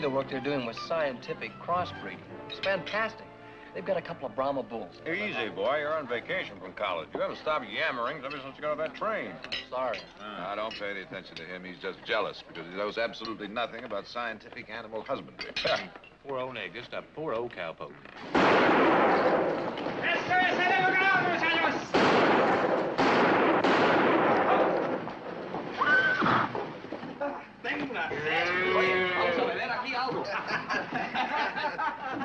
the work they're doing with scientific crossbreeding. It's fantastic. They've got a couple of Brahma bulls. Hey, easy, boy. You're on vacation from college. You haven't stopped yammering ever since you got off that train. Sorry. Now, don't pay any attention to him. He's just jealous because he knows absolutely nothing about scientific animal husbandry. Poor old Nick, just a poor old cowpoke. Vamos a beber aquí algo.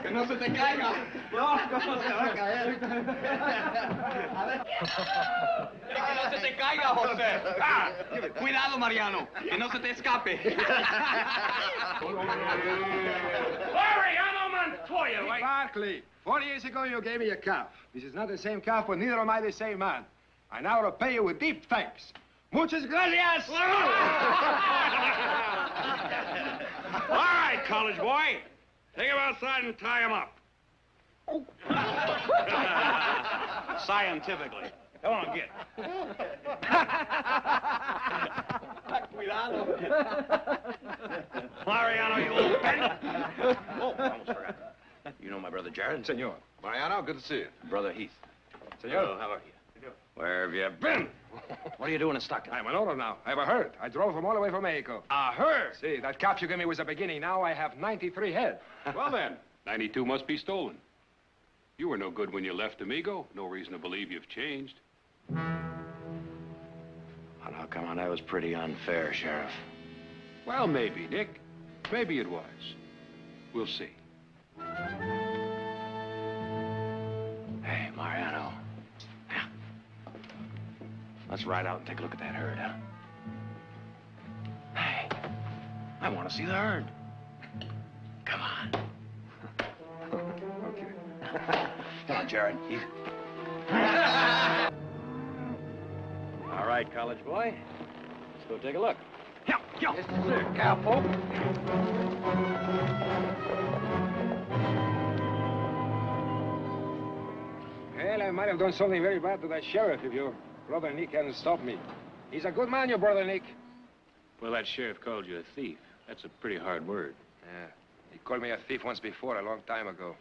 Que no se te caiga. No, no se va a caer. A ver. Que no se te caiga, José. Ah, cuidado, Mariano. Que no se te escape. Mariano Montoya, wait. Barkley, 4 years ago you gave me a calf. This is not the same calf, but neither am I the same man. I now repay you with deep thanks. Muchas gracias! All right, college boy. Take him outside and tie him up. Scientifically. Come on, get. Cuidado. Mariano, you old pen. Oh, almost forgot. You know my brother Jared? Senor. Mariano, good to see you. Brother Heath. Senor. Oh, how are you? Where have you been? What are you doing in Stockton? I'm an owner now. I have a herd. I drove them all the way from Mexico. A herd? See, that calf you gave me was a beginning. Now I have 93 head. Well, then, 92 must be stolen. You were no good when you left Amigo. No reason to believe you've changed. Well, now, come on, that was pretty unfair, Sheriff. Well, maybe, Nick. Maybe it was. We'll see. Hey, Mariano. Yeah. Let's ride out and take a look at that herd, huh? Hey, I want to see the herd. Come on. Okay. Come on, Jared. Heath. All right, college boy. Let's go take a look. Yeah, yeah. Yes, sir, cowpoke. Well, I might have done something very bad to that sheriff if your brother Nick hadn't stopped me. He's a good man, your brother Nick. Well, that sheriff called you a thief. That's a pretty hard word. Yeah, he called me a thief once before, a long time ago.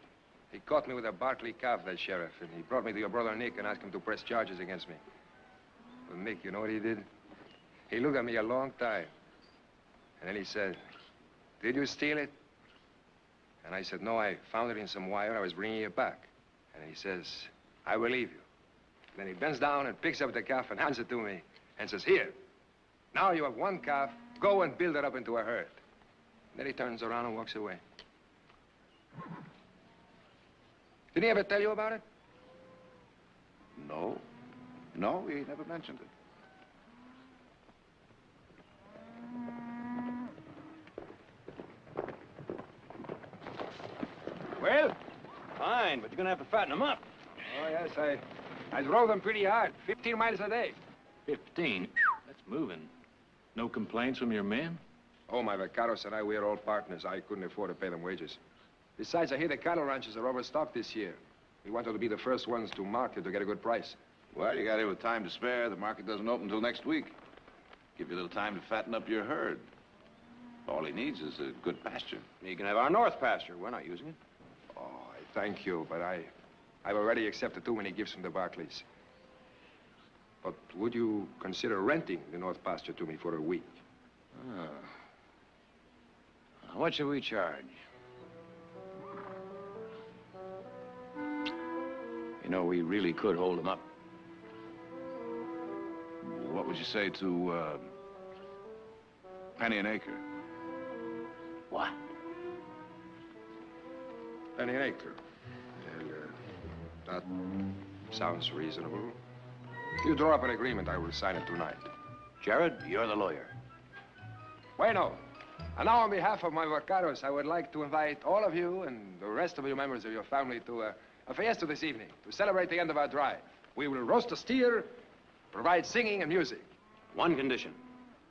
He caught me with a Barkley calf, that sheriff, and he brought me to your brother Nick and asked him to press charges against me. Well, Nick, you know what he did? He looked at me a long time, and then he said, "Did you steal it?" And I said, "No, I found it in some wire. I was bringing it back." And he says, "I believe you." Then he bends down and picks up the calf and hands it to me and says, "Here, now you have one calf. Go and build it up into a herd." Then he turns around and walks away. Did he ever tell you about it? No. No, he never mentioned it. Well? Fine, but you're gonna have to fatten them up. Oh, yes, I drove them pretty hard, 15 miles a day. 15? That's moving. No complaints from your men? Oh, my vaqueros and I, we're all partners. I couldn't afford to pay them wages. Besides, I hear the cattle ranches are overstocked this year. We wanted to be the first ones to market to get a good price. Well, you got here with time to spare. The market doesn't open until next week. Give you a little time to fatten up your herd. All he needs is a good pasture. You can have our north pasture. We're not using it. Oh, I thank you, but I've already accepted too many gifts from the Barkleys. But would you consider renting the north pasture to me for a week? What should we charge? You know, we really could hold them up. What would you say to, penny an acre? What? Penny an acre. Well, that sounds reasonable. You draw up an agreement, I will sign it tonight. Jared, you're the lawyer. Bueno. And now, on behalf of my vaqueros, I would like to invite all of you and the rest of you members of your family to a fiesta this evening to celebrate the end of our drive. We will roast a steer, provide singing and music. One condition.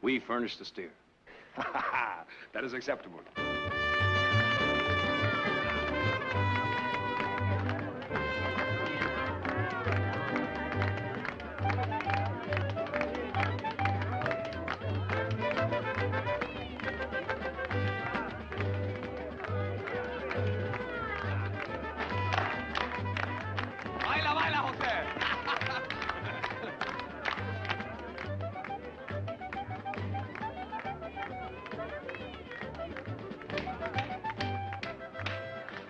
We furnish the steer. That is acceptable.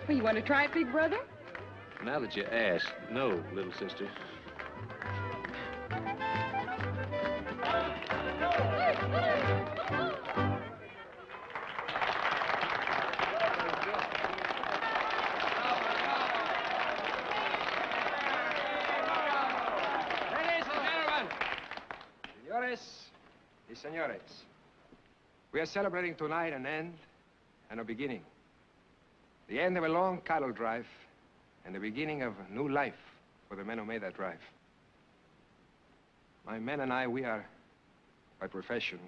Well, you want to try it, big brother? Now that you ask, no, little sister. Ladies and gentlemen, senores y senores, we are celebrating tonight an end and a beginning. The end of a long cattle drive and the beginning of a new life for the men who made that drive. My men and I, we are, by profession,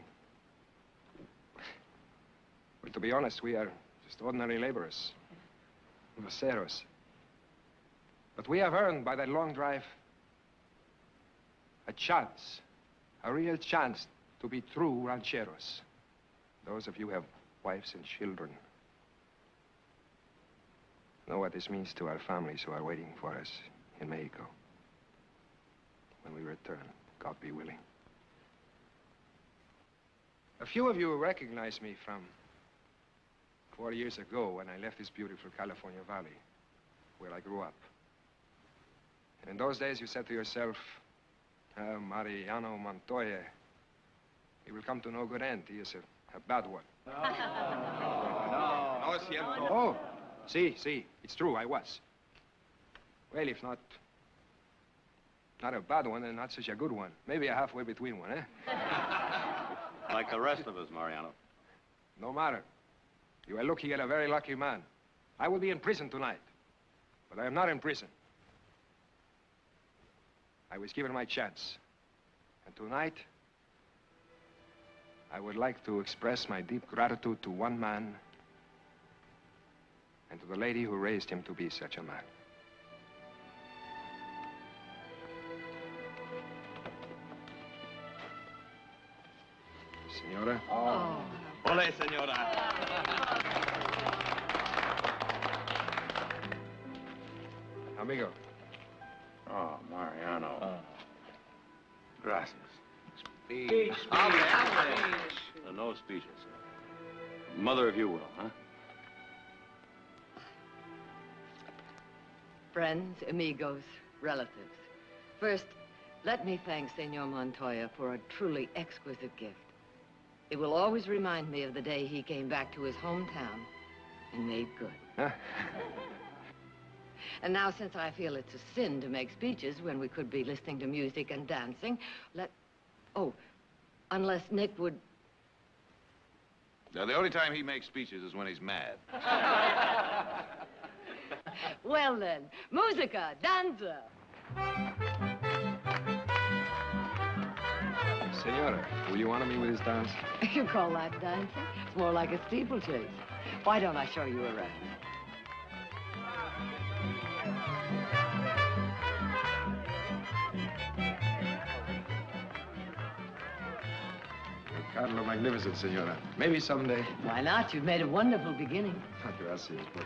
well, to be honest, we are just ordinary laborers, vaceros. But we have earned by that long drive a chance, a real chance to be true rancheros. Those of you who have wives and children know what this means to our families who are waiting for us in Mexico. When we return, God be willing. A few of you recognize me from 4 years ago when I left this beautiful California valley where I grew up. And in those days you said to yourself, Mariano Montoya, he will come to no good end. He is a bad one. No es cierto. Oh, see, it's true, I was. Well, if not a bad one, then not such a good one. Maybe a halfway between one, eh? Like the rest of us, Mariano. No matter. You are looking at a very lucky man. I will be in prison tonight, but I am not in prison. I was given my chance. And tonight, I would like to express my deep gratitude to one man and to the lady who raised him to be such a man. Senora? Oh. Ole, señora. Amigo. Oh, Mariano. Gracias. Speech. No speeches. Mother, if you will, huh? Friends, amigos, relatives. First, let me thank Senor Montoya for a truly exquisite gift. It will always remind me of the day he came back to his hometown and made good. Huh? And now, since I feel it's a sin to make speeches when we could be listening to music and dancing, unless Nick would... Now, the only time he makes speeches is when he's mad. Well then, musica, danza. Senora, will you honor me with this dance? You call that dancing? It's more like a steeplechase. Why don't I show you around? Carlo, magnificent, senora. Maybe someday. Why not? You've made a wonderful beginning. Gracias, but...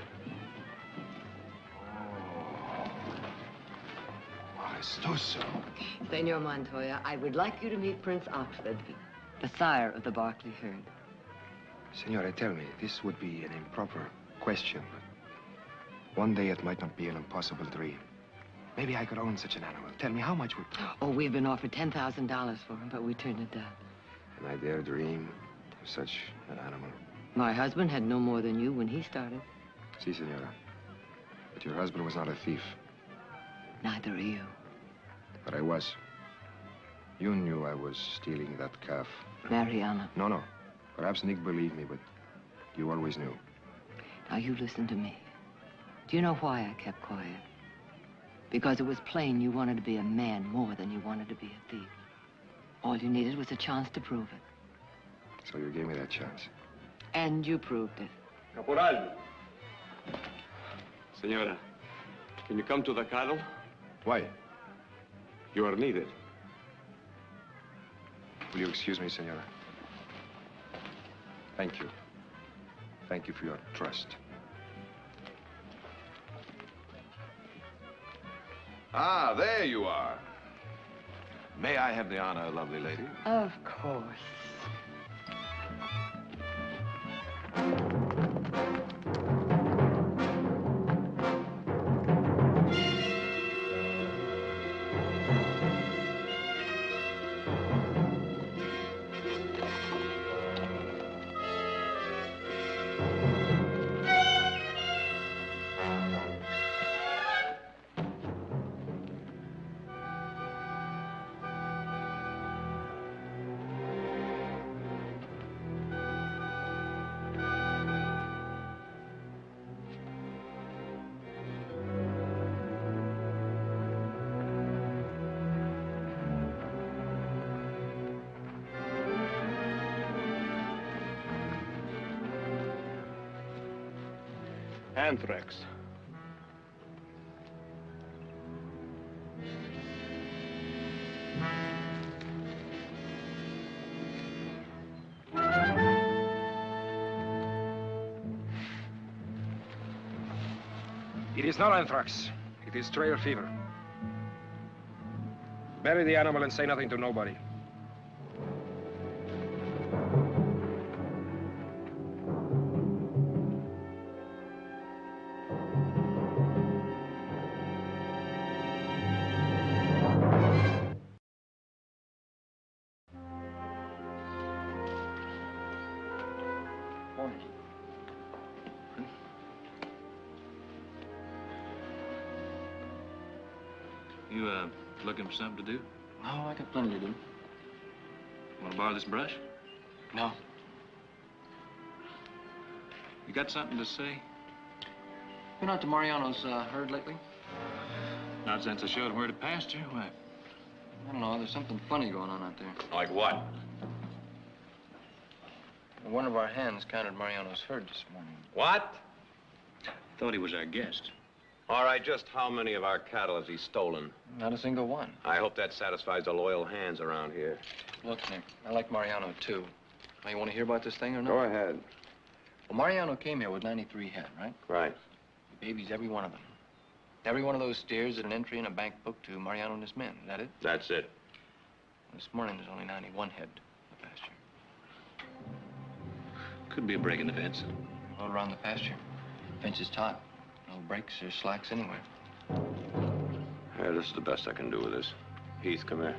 Maestoso. Senor Montoya, I would like you to meet Prince Oxford, the sire of the Barkley herd. Senora, tell me, this would be an improper question, but one day it might not be an impossible dream. Maybe I could own such an animal. Tell me, how much would... Oh, we've been offered $10,000 for him, but we turned it down. And I dare dream of such an animal. My husband had no more than you when he started. Si, senora. But your husband was not a thief. Neither are you. But I was. You knew I was stealing that calf. Mariana. No. Perhaps Nick believed me, but you always knew. Now, you listen to me. Do you know why I kept quiet? Because it was plain you wanted to be a man more than you wanted to be a thief. All you needed was a chance to prove it. So you gave me that chance. And you proved it. Caporal. Senora, can you come to the cattle? Why? You are needed. Will you excuse me, senora? Thank you. Thank you for your trust. Ah, there you are. May I have the honor, lovely lady? Of course. Anthrax. It is not anthrax. It is trail fever. Bury the animal and say nothing to nobody. You, looking for something to do? No, I got plenty to do. Want to borrow this brush? No. You got something to say? Been out to Mariano's herd lately? Not since I showed him where to pasture. Why? I don't know. There's something funny going on out there. Like what? One of our hens counted Mariano's herd this morning. What? Thought he was our guest. All right, just how many of our cattle has he stolen? Not a single one. I hope that satisfies the loyal hands around here. Look, Nick, I like Mariano, too. Now, you want to hear about this thing or not? Go ahead. Well, Mariano came here with 93 head, right? Right. He babies every one of them. Every one of those steers is an entry in a bank book to Mariano and his men. Is that it? That's it. This morning, there's only 91 head in the pasture. Could be a break in the fence. All around the pasture. Fence is taut. No breaks or slacks anywhere. Yeah, this is the best I can do with this. Heath, come here.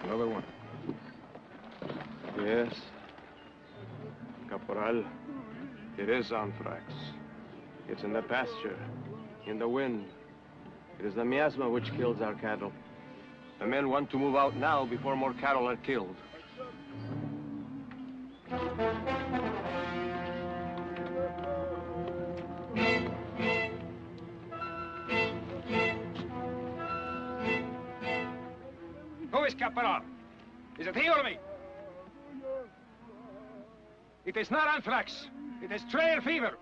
Another one. Yes. Caporal, it is anthrax. It's in the pasture, in the wind. It is the miasma which kills our cattle. The men want to move out now before more cattle are killed. Who is Caporal? Is it he or me? It is not anthrax. It is trail fever.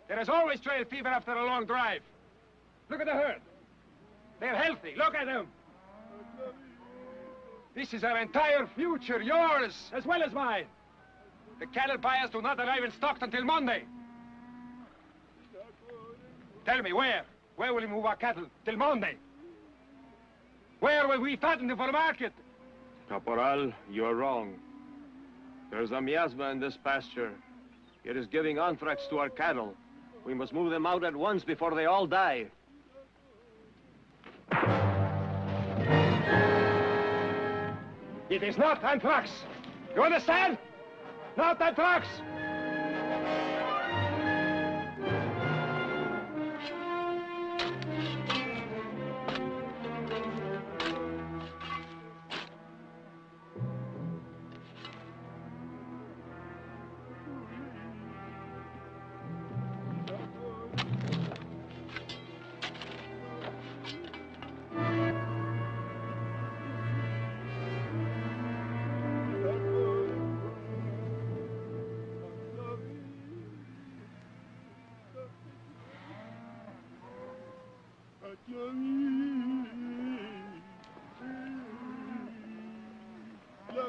There is always trail fever after a long drive. Look at the herd. They're healthy. Look at them. This is our entire future, yours as well as mine. The cattle buyers do not arrive in Stockton till Monday. Tell me, where? Where will we move our cattle till Monday? Where will we fatten them for the market? Caporal, you are wrong. There's a miasma in this pasture. It is giving anthrax to our cattle. We must move them out at once before they all die. It is not anthrax. You understand? Not anthrax. You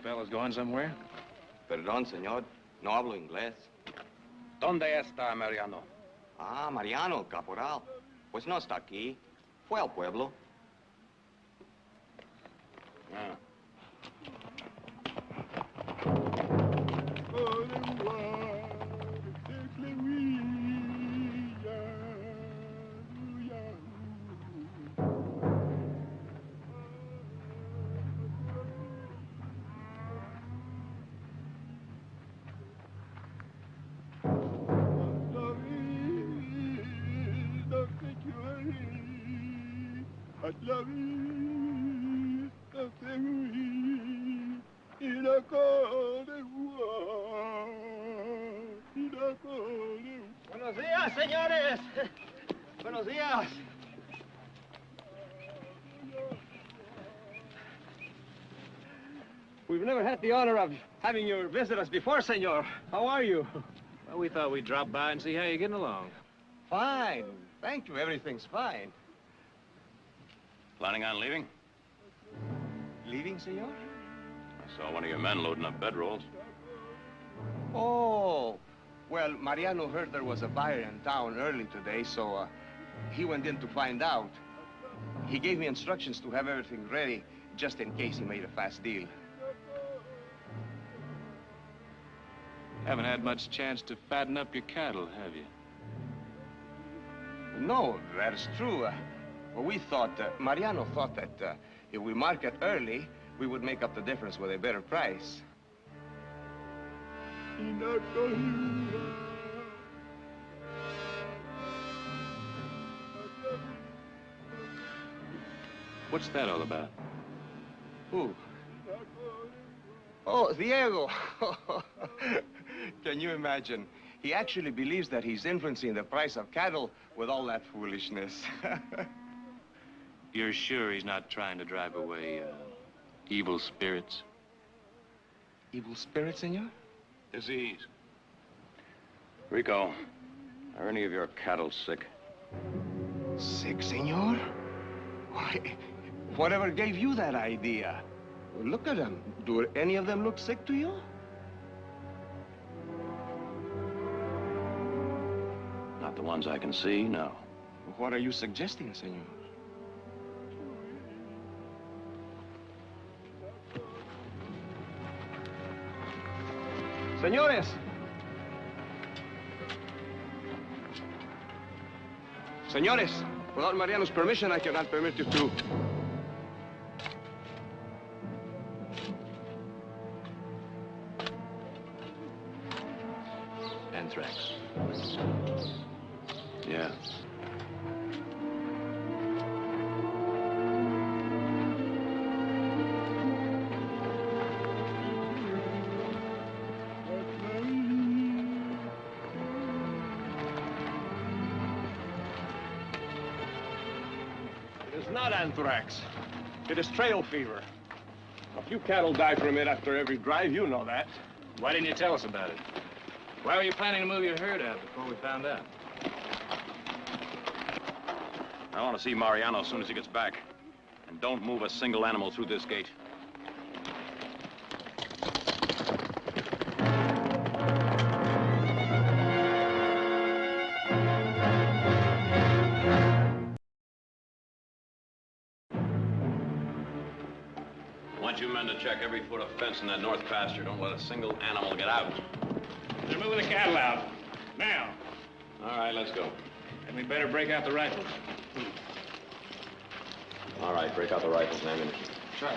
fellas going somewhere? Perdón, señor. No hablo inglés. ¿Dónde está Mariano? Ah, Mariano, caporal. Pues no está aquí. Fue al pueblo. Ah. Buenos días, señores. Buenos días. We've never had the honor of having you visit us before, senor. How are you? Well, we thought we'd drop by and see how you're getting along. Fine. Thank you. Everything's fine. Planning on leaving? Leaving, senor? I saw one of your men loading up bedrolls. Oh. Well, Mariano heard there was a buyer in town early today, so he went in to find out. He gave me instructions to have everything ready, just in case he made a fast deal. Haven't had much chance to fatten up your cattle, have you? No, that is true. Well, we thought, Mariano thought that if we market early, we would make up the difference with a better price. What's that all about? Who? Oh, Diego. Can you imagine? He actually believes that he's influencing the price of cattle with all that foolishness. You're sure he's not trying to drive away evil spirits? Evil spirits, senor? Disease. Rico, are any of your cattle sick? Sick, senor? Why, whatever gave you that idea? Look at them. Do any of them look sick to you? Not the ones I can see, no. What are you suggesting, senor? Señores. Señores, without Mariano's permission, I cannot permit you to. Anthrax. Yeah. It is not anthrax. It is trail fever. A few cattle die from it after every drive. You know that. Why didn't you tell us about it? Why were you planning to move your herd out before we found out? I want to see Mariano as soon as he gets back. And don't move a single animal through this gate. I want you men to check every foot of fence in that north pasture. Don't let a single animal get out. They're moving the cattle out. Now. All right, let's go. And we better break out the rifles. All right, break out the rifles and ammunition. Sure.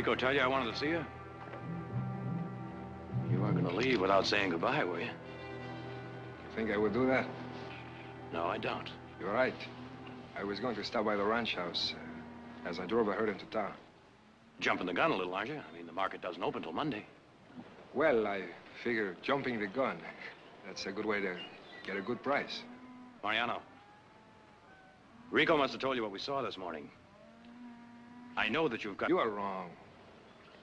Rico tell you I wanted to see you? You weren't gonna leave without saying goodbye, were you? Think I would do that? No, I don't. You're right. I was going to stop by the ranch house as I drove the herd into town. Jumping the gun a little, aren't you? I mean, the market doesn't open till Monday. Well, I figure jumping the gun, that's a good way to get a good price. Mariano, Rico must have told you what we saw this morning. I know that you've got... You are wrong.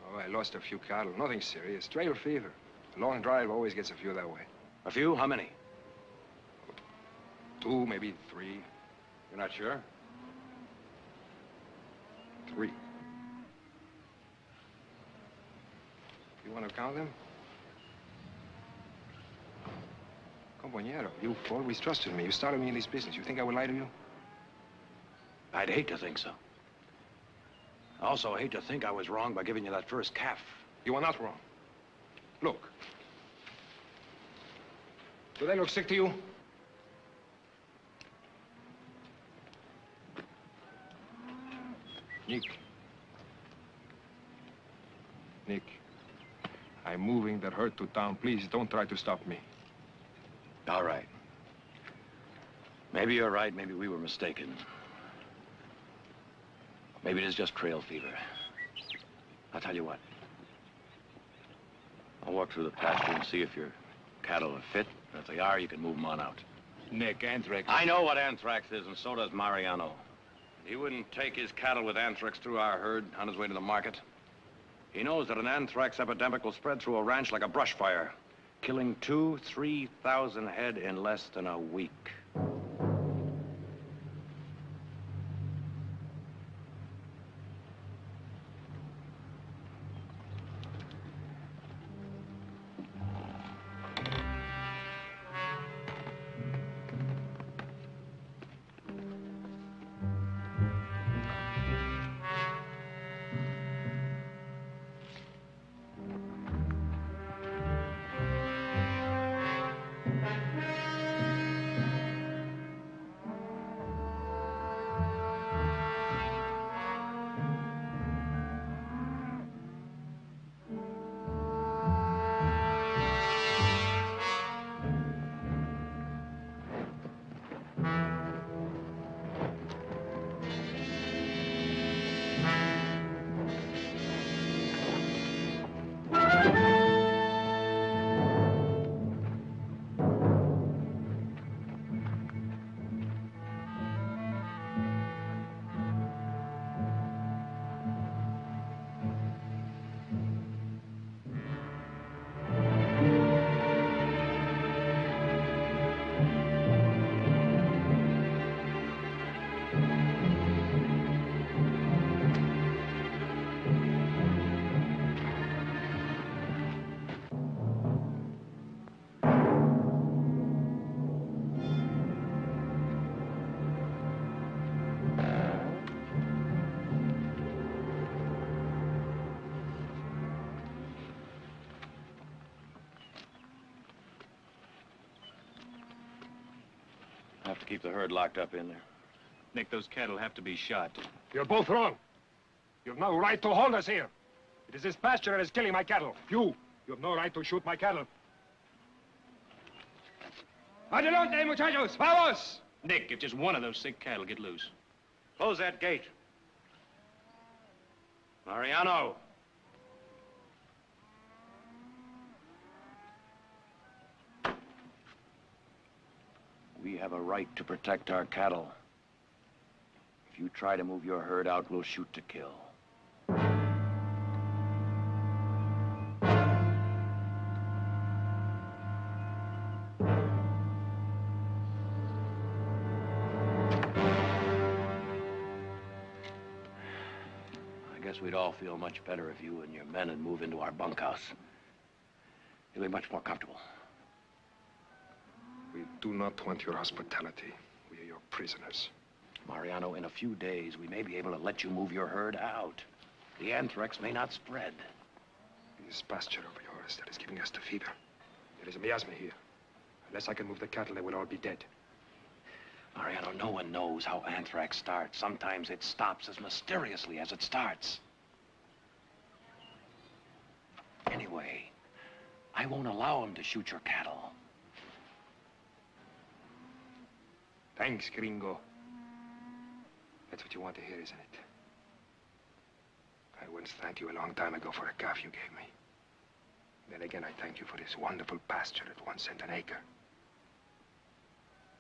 Oh, I lost a few cattle. Nothing serious. Trail fever. A long drive always gets a few that way. A few? How many? 2, maybe 3. You're not sure? 3. You want to count them? Compañero, you've always trusted me. You started me in this business. You think I would lie to you? I'd hate to think so. I also hate to think I was wrong by giving you that first calf. You are not wrong. Look. Do they look sick to you? Nick, I'm moving that herd to town. Please don't try to stop me. All right. Maybe you're right. Maybe we were mistaken. Maybe it is just trail fever. I'll tell you what. I'll walk through the pasture and see if your cattle are fit. And if they are, you can move them on out. Nick, anthrax. I know what anthrax is, and so does Mariano. He wouldn't take his cattle with anthrax through our herd on his way to the market. He knows that an anthrax epidemic will spread through a ranch like a brush fire, killing 2,000 to 3,000 head in less than a week. I have to keep the herd locked up in there. Nick, those cattle have to be shot. You're both wrong. You have no right to hold us here. It is this pasture that is killing my cattle. You have no right to shoot my cattle. Adelante, muchachos! Vamos! Nick, if just one of those sick cattle get loose. Close that gate. Mariano! We have a right to protect our cattle. If you try to move your herd out, we'll shoot to kill. I guess we'd all feel much better if you and your men would move into our bunkhouse. It'll be much more comfortable. We do not want your hospitality. We are your prisoners. Mariano, in a few days, we may be able to let you move your herd out. The anthrax may not spread. This pasture of yours that is giving us the fever. There is a miasma here. Unless I can move the cattle, they will all be dead. Mariano, no one knows how anthrax starts. Sometimes it stops as mysteriously as it starts. I won't allow him to shoot your cattle. Thanks, gringo. That's what you want to hear, isn't it? I once thanked you a long time ago for a calf you gave me. Then again, I thank you for this wonderful pasture at 1 cent an acre.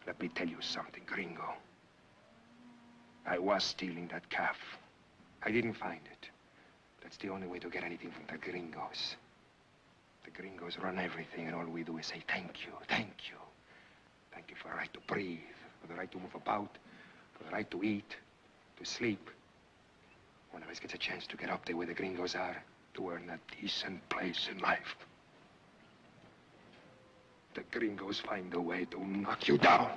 Let me tell you something, gringo. I was stealing that calf. I didn't find it. That's the only way to get anything from the gringos. The gringos run everything, and all we do is say, thank you, thank you. Thank you for the right to breathe, for the right to move about, for the right to eat, to sleep. One of us gets a chance to get up there where the gringos are, to earn a decent place in life. The gringos find a way to knock you down.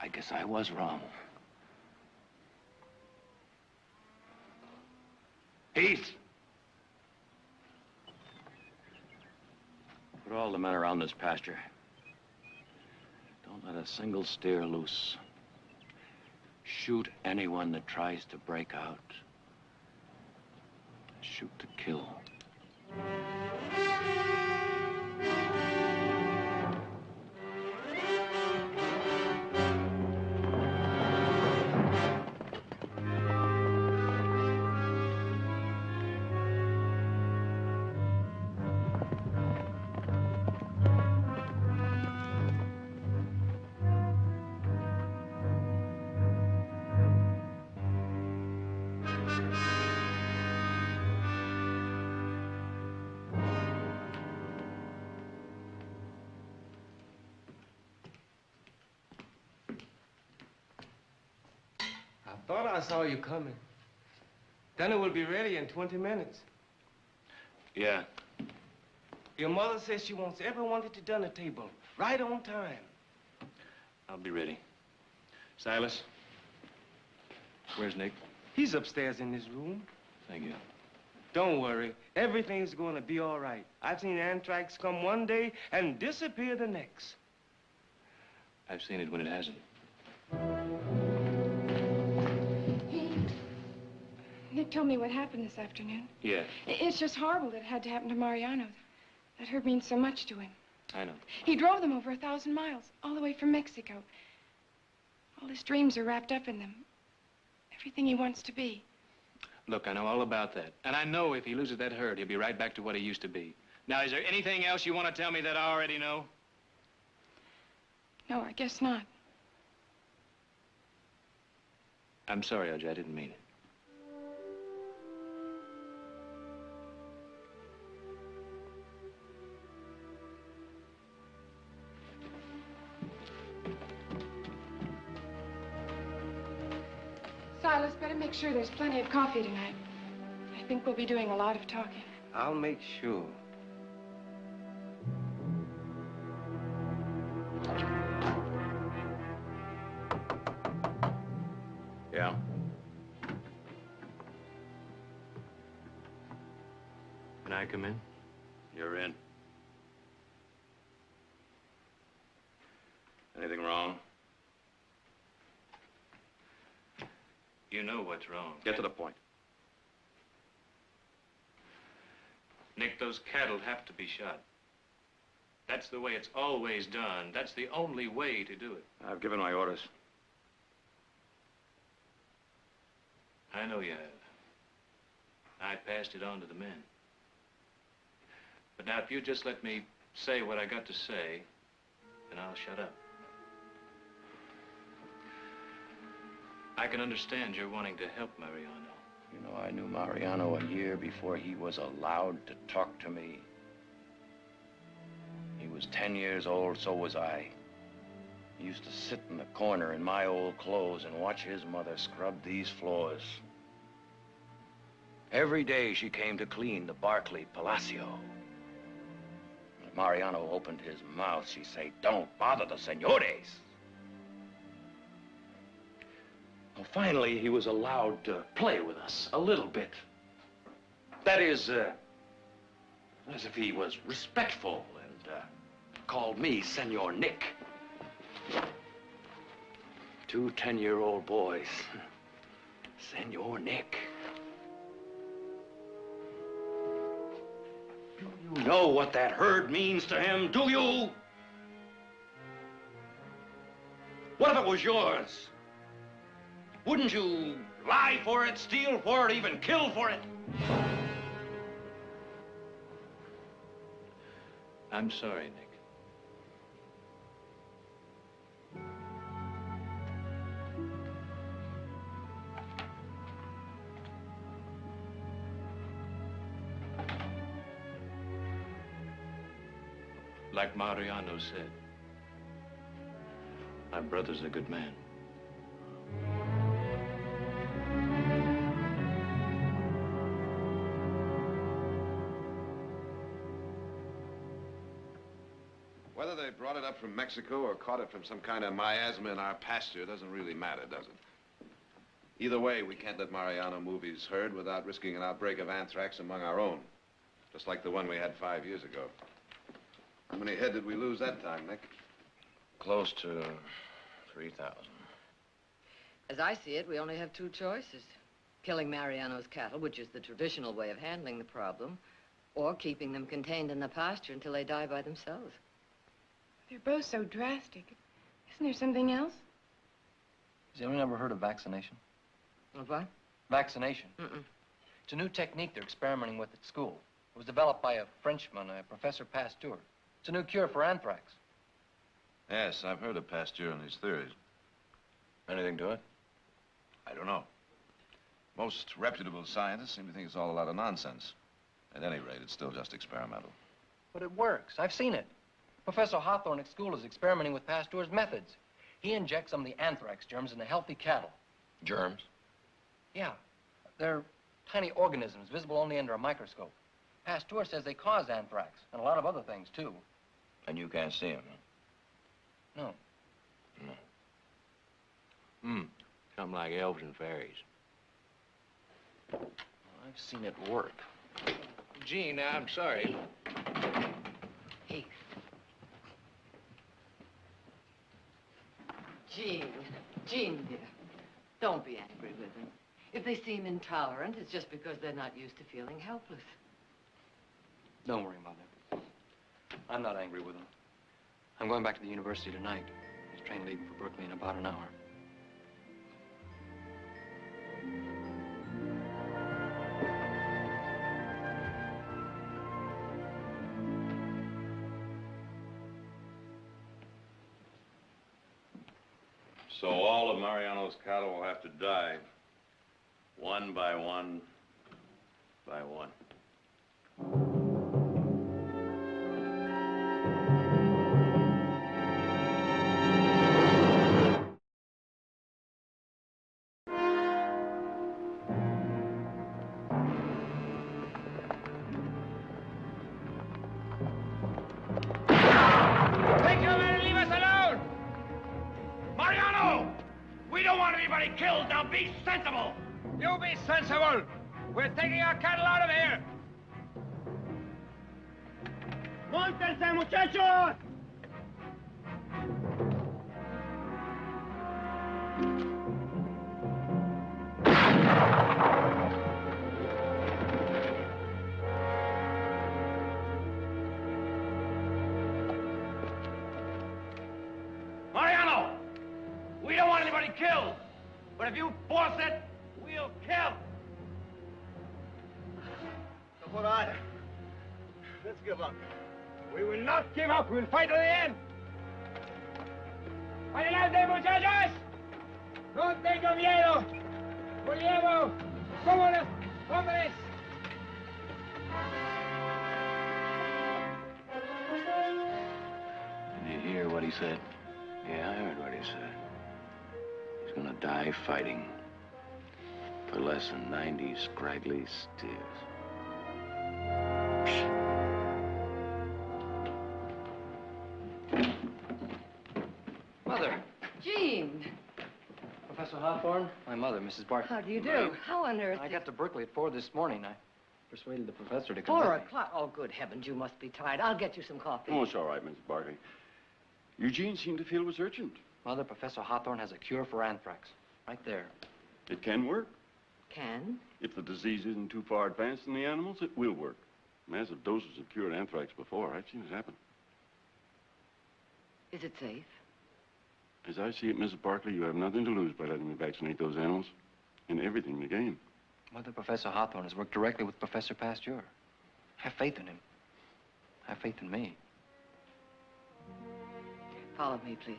I guess I was wrong. Heath! Put all the men around this pasture. Don't let a single steer loose. Shoot anyone that tries to break out. Shoot to kill. I thought I saw you coming. Dinner will be ready in 20 minutes. Yeah. Your mother says she wants everyone at the dinner table, right on time. I'll be ready. Silas? Where's Nick? He's upstairs in his room. Thank you. Don't worry. Everything's going to be all right. I've seen anthrax come one day and disappear the next. I've seen it when it hasn't. Nick told me what happened this afternoon. Yeah, It's just horrible that it had to happen to Mariano. That hurt means so much to him. I know. He drove them over 1,000 miles, all the way from Mexico. All his dreams are wrapped up in them. Everything he wants to be. Look, I know all about that. And I know if he loses that herd, he'll be right back to what he used to be. Now, is there anything else you want to tell me that I already know? No, I guess not. I'm sorry, Elgie, I didn't mean it. Silas, better make sure there's plenty of coffee tonight. I think we'll be doing a lot of talking. I'll make sure. Yeah? Can I come in? You're in. Anything wrong? You know what's wrong. Get to the point. Nick, those cattle have to be shot. That's the way it's always done. That's the only way to do it. I've given my orders. I know you have. I passed it on to the men. But now, if you just let me say what I got to say, then I'll shut up. I can understand you're wanting to help Mariano. You know, I knew Mariano a year before he was allowed to talk to me. He was 10 years old, so was I. He used to sit in the corner in my old clothes and watch his mother scrub these floors. Every day she came to clean the Barkley Palacio. If Mariano opened his mouth, she'd say, "Don't bother the senores." Well, finally, he was allowed to play with us a little bit. That is, as if he was respectful and called me Senor Nick. 2 10-year-old boys. Senor Nick. Do you know what that herd means to him? Do you? What if it was yours? Wouldn't you lie for it, steal for it, even kill for it? I'm sorry, Nick. Like Mariano said, my brother's a good man. Whether they brought it up from Mexico or caught it from some kind of miasma in our pasture doesn't really matter, does it? Either way, we can't let Mariano move his herd without risking an outbreak of anthrax among our own. Just like the one we had 5 years ago. How many head did we lose that time, Nick? Close to 3,000. As I see it, we only have 2 choices. Killing Mariano's cattle, which is the traditional way of handling the problem, or keeping them contained in the pasture until they die by themselves. They're both so drastic. Isn't there something else? Has anyone ever heard of vaccination? Of what? Vaccination. Mm-mm. It's a new technique they're experimenting with at school. It was developed by a Frenchman, Professor Pasteur. It's a new cure for anthrax. Yes, I've heard of Pasteur and his theories. Anything to it? I don't know. Most reputable scientists seem to think it's all a lot of nonsense. At any rate, it's still just experimental. But it works. I've seen it. Professor Hawthorne at school is experimenting with Pasteur's methods. He injects some of the anthrax germs into healthy cattle. Germs? Yeah. They're tiny organisms visible only under a microscope. Pasteur says they cause anthrax and a lot of other things, too. And you can't see him, huh? No. Something like elves and fairies. I've seen it work. Gene, I'm sorry. Heath. Jean, dear, don't be angry with them. If they seem intolerant, it's just because they're not used to feeling helpless. Don't worry, Mother. I'm not angry with him. I'm going back to the university tonight. His train leaving for Berkeley in about an hour. So all of Mariano's cattle will have to die, one by one by one. Take your men and leave us alone! Mariano! We don't want anybody killed. Now be sensible! You be sensible! We're taking our cattle out of here! ¡Móntense, muchachos! Mariano! We don't want anybody killed. But if you force it, we'll kill. All right. Let's give up. We will not give up. We'll fight to the end. ¡Adelante, muchachos! ¡No tengo miedo! ¡Lo llevo como los hombres! Did you hear what he said? Yeah, I heard what he said. He's gonna die fighting for less than 90 scraggly steers. Mother! Jean! Professor Hawthorne, my mother, Mrs. Barkley. How do you do? How on earth? I got to Berkeley at 4 this morning. I persuaded the professor to come 4 with me. o'clock? Oh, good heavens, you must be tired. I'll get you some coffee. Oh, it's all right, Mrs. Barkley. Eugene seemed to feel it was urgent. Mother, Professor Hawthorne has a cure for anthrax. Right there. It can work. Can? If the disease isn't too far advanced in the animals, it will work. Massive doses have cured anthrax before. I've seen it happen. Is it safe? As I see it, Mrs. Barkley, you have nothing to lose by letting me vaccinate those animals, and everything to gain. Mother, Professor Hawthorne has worked directly with Professor Pasteur. Have faith in him. Have faith in me. Follow me, please.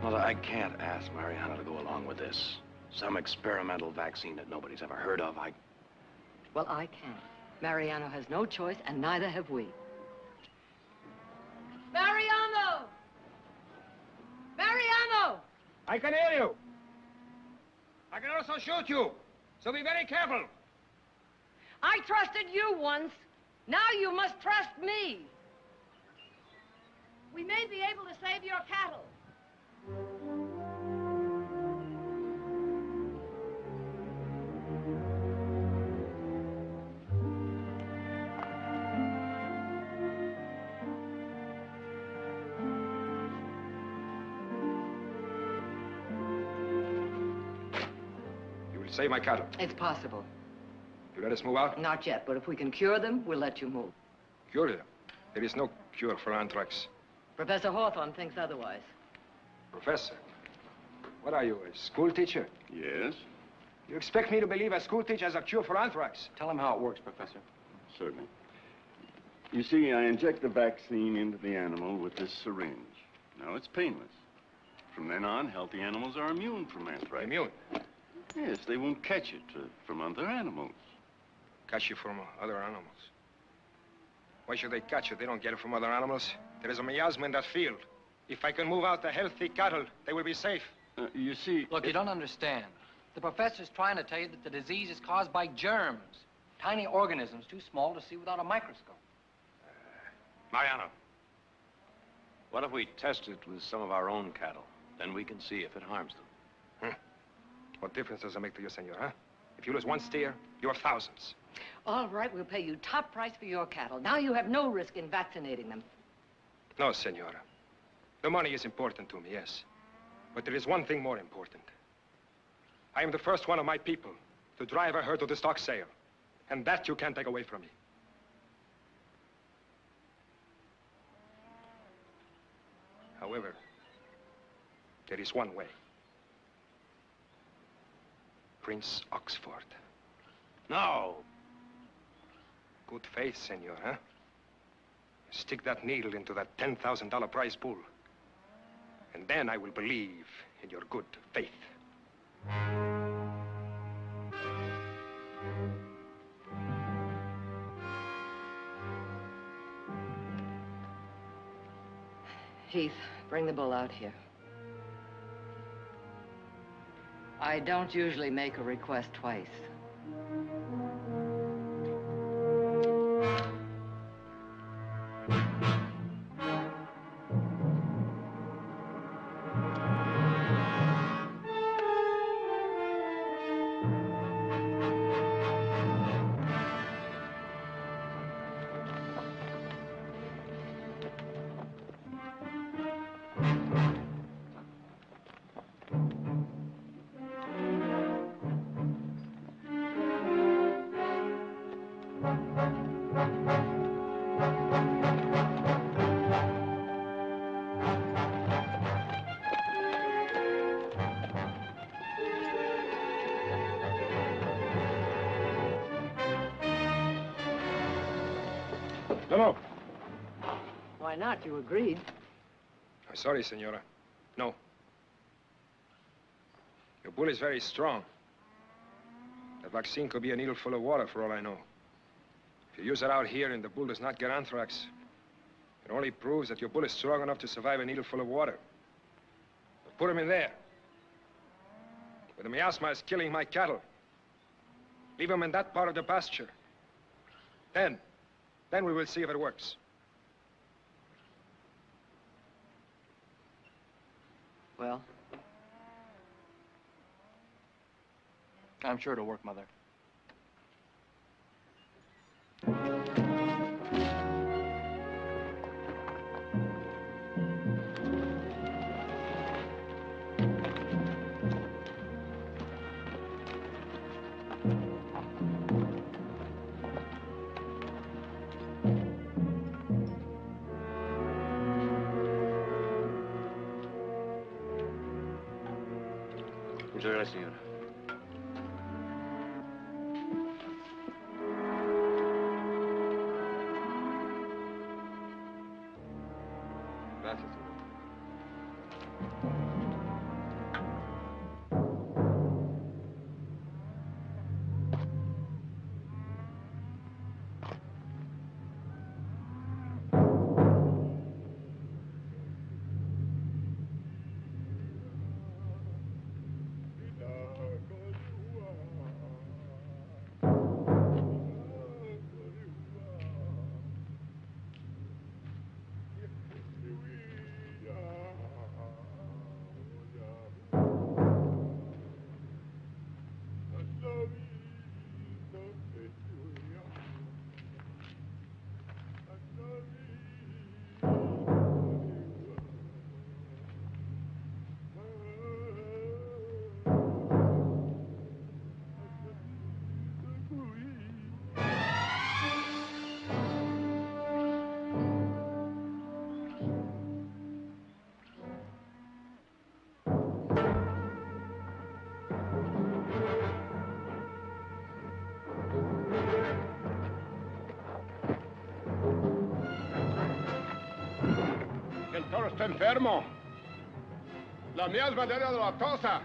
Mother, I can't ask Mariano to go along with this. Some experimental vaccine that nobody's ever heard of. Well, I can. Mariano has no choice, and neither have we. Mariano! Mariano! I can hear you. I can also shoot you. So be very careful. I trusted you once. Now you must trust me. We may be able to save your cattle. You will save my cattle. It's possible. You let us move out? Not yet, but if we can cure them, we'll let you move. Cure them? There is no cure for anthrax. Professor Hawthorne thinks otherwise. Professor, what are you, a school teacher? Yes, You expect me to believe a school teacher has a cure for anthrax? Tell him how it works, Professor. certainly. You see, I inject the vaccine into the animal with this syringe. Now, it's painless. From then on, healthy animals are immune from anthrax. Immune? Yes, they won't catch it from other animals. Catch you from other animals? Why should they catch it? They don't get it from other animals. There is a miasma in that field. If I can move out the healthy cattle, they will be safe. You see... Look, you don't understand. The professor's trying to tell you that the disease is caused by germs. Tiny organisms too small to see without a microscope. Mariano, what if we test it with some of our own cattle? Then we can see if it harms them. What difference does it make to you, senor, huh? If you lose one steer, you have thousands. All right, we'll pay you top price for your cattle. Now you have no risk in vaccinating them. No, senora. The money is important to me, yes. But there is one thing more important. I am the first one of my people to drive a herd to the stock sale. And that you can't take away from me. However, there is one way. Prince Oxford. No. Good faith, senor, huh? Stick that needle into that $10,000 prize pool. And then I will believe in your good faith. Heath, bring the bull out here. I don't usually make a request twice. No. Why not? You agreed. I'm sorry, senora. No. Your bull is very strong. The vaccine could be a needle full of water for all I know. If you use it out here and the bull does not get anthrax, it only proves that your bull is strong enough to survive a needle full of water. But put him in there, where the miasma is killing my cattle. Leave him in that part of the pasture. Then we will see if it works. Well, I'm sure it'll work, Mother. Muchas gracias, señora. Gracias, señor. El toro está enfermo. La miasma de la lactosa.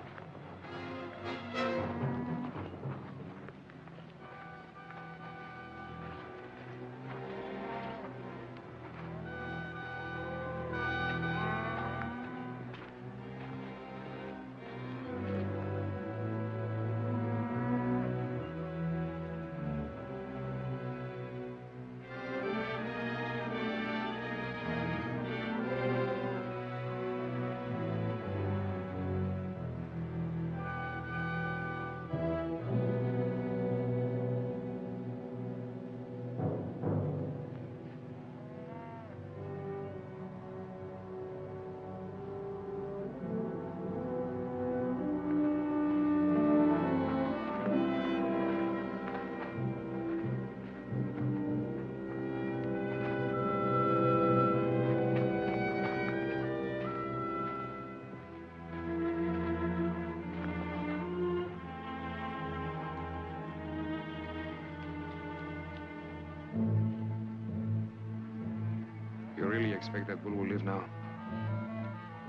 You really expect that bull will live now?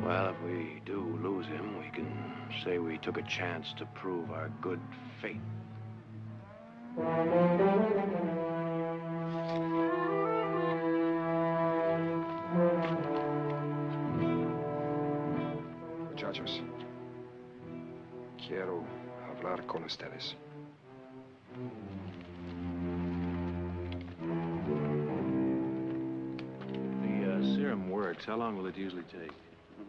Well, if we do lose him, we can say we took a chance to prove our good faith. Muchachos, quiero hablar con ustedes. The serum works. How long will it usually take?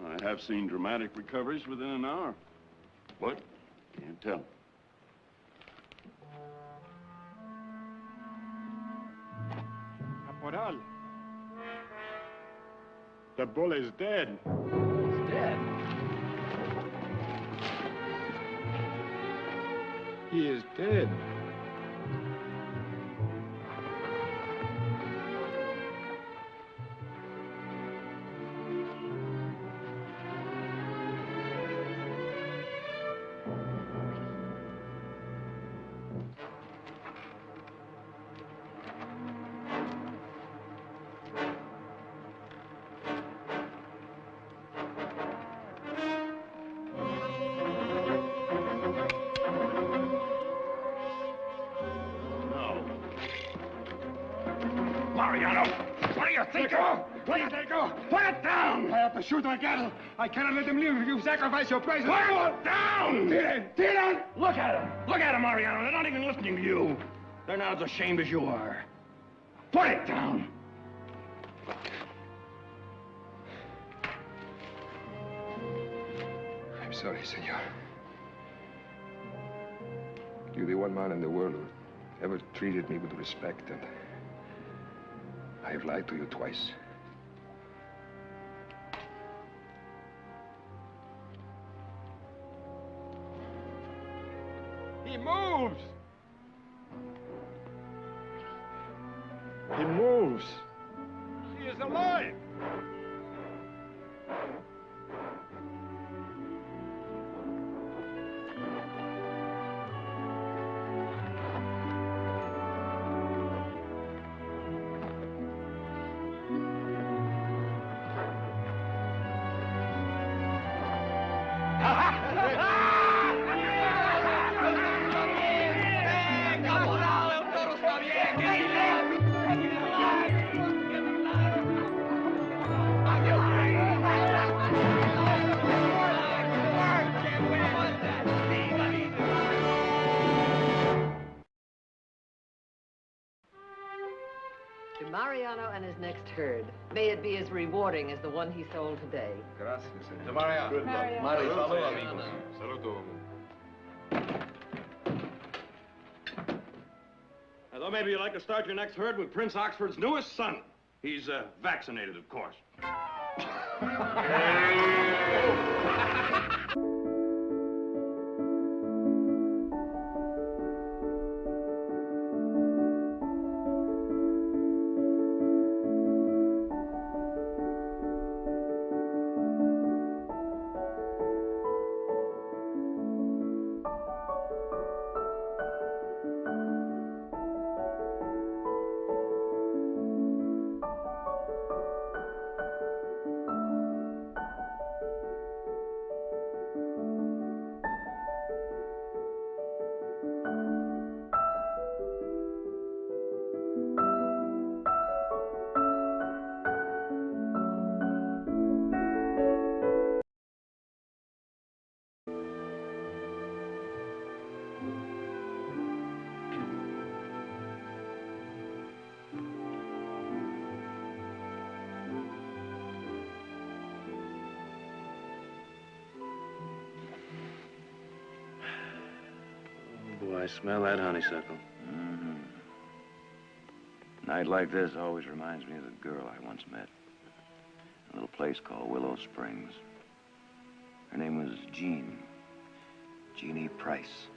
I have seen dramatic recoveries within an hour. What? Can't tell. Caporal. The bull is dead. He's dead. He is dead. Let go! Please let go! Put it down! I have to shoot my cattle. I cannot let them live if you sacrifice your prices. Put it down! Dylan! Look at them! Look at them, Mariano. They're not even listening to you. They're not as ashamed as you are. Put it down! I'm sorry, senor. You're the one man in the world who ever treated me with respect, and I've lied to you twice. He moves! He moves! He is alive! To Mariano and his next herd, may it be as rewarding as the one he sold today. Gracias, senor. To Mariano. Good luck. Mari, Saludos, amigos. Saludos. Although maybe you'd like to start your next herd with Prince Oxford's newest son. He's vaccinated, of course. I smell that honeysuckle. Mm-hmm. A night like this always reminds me of the girl I once met. A little place called Willow Springs. Her name was Jean. Jeannie Price.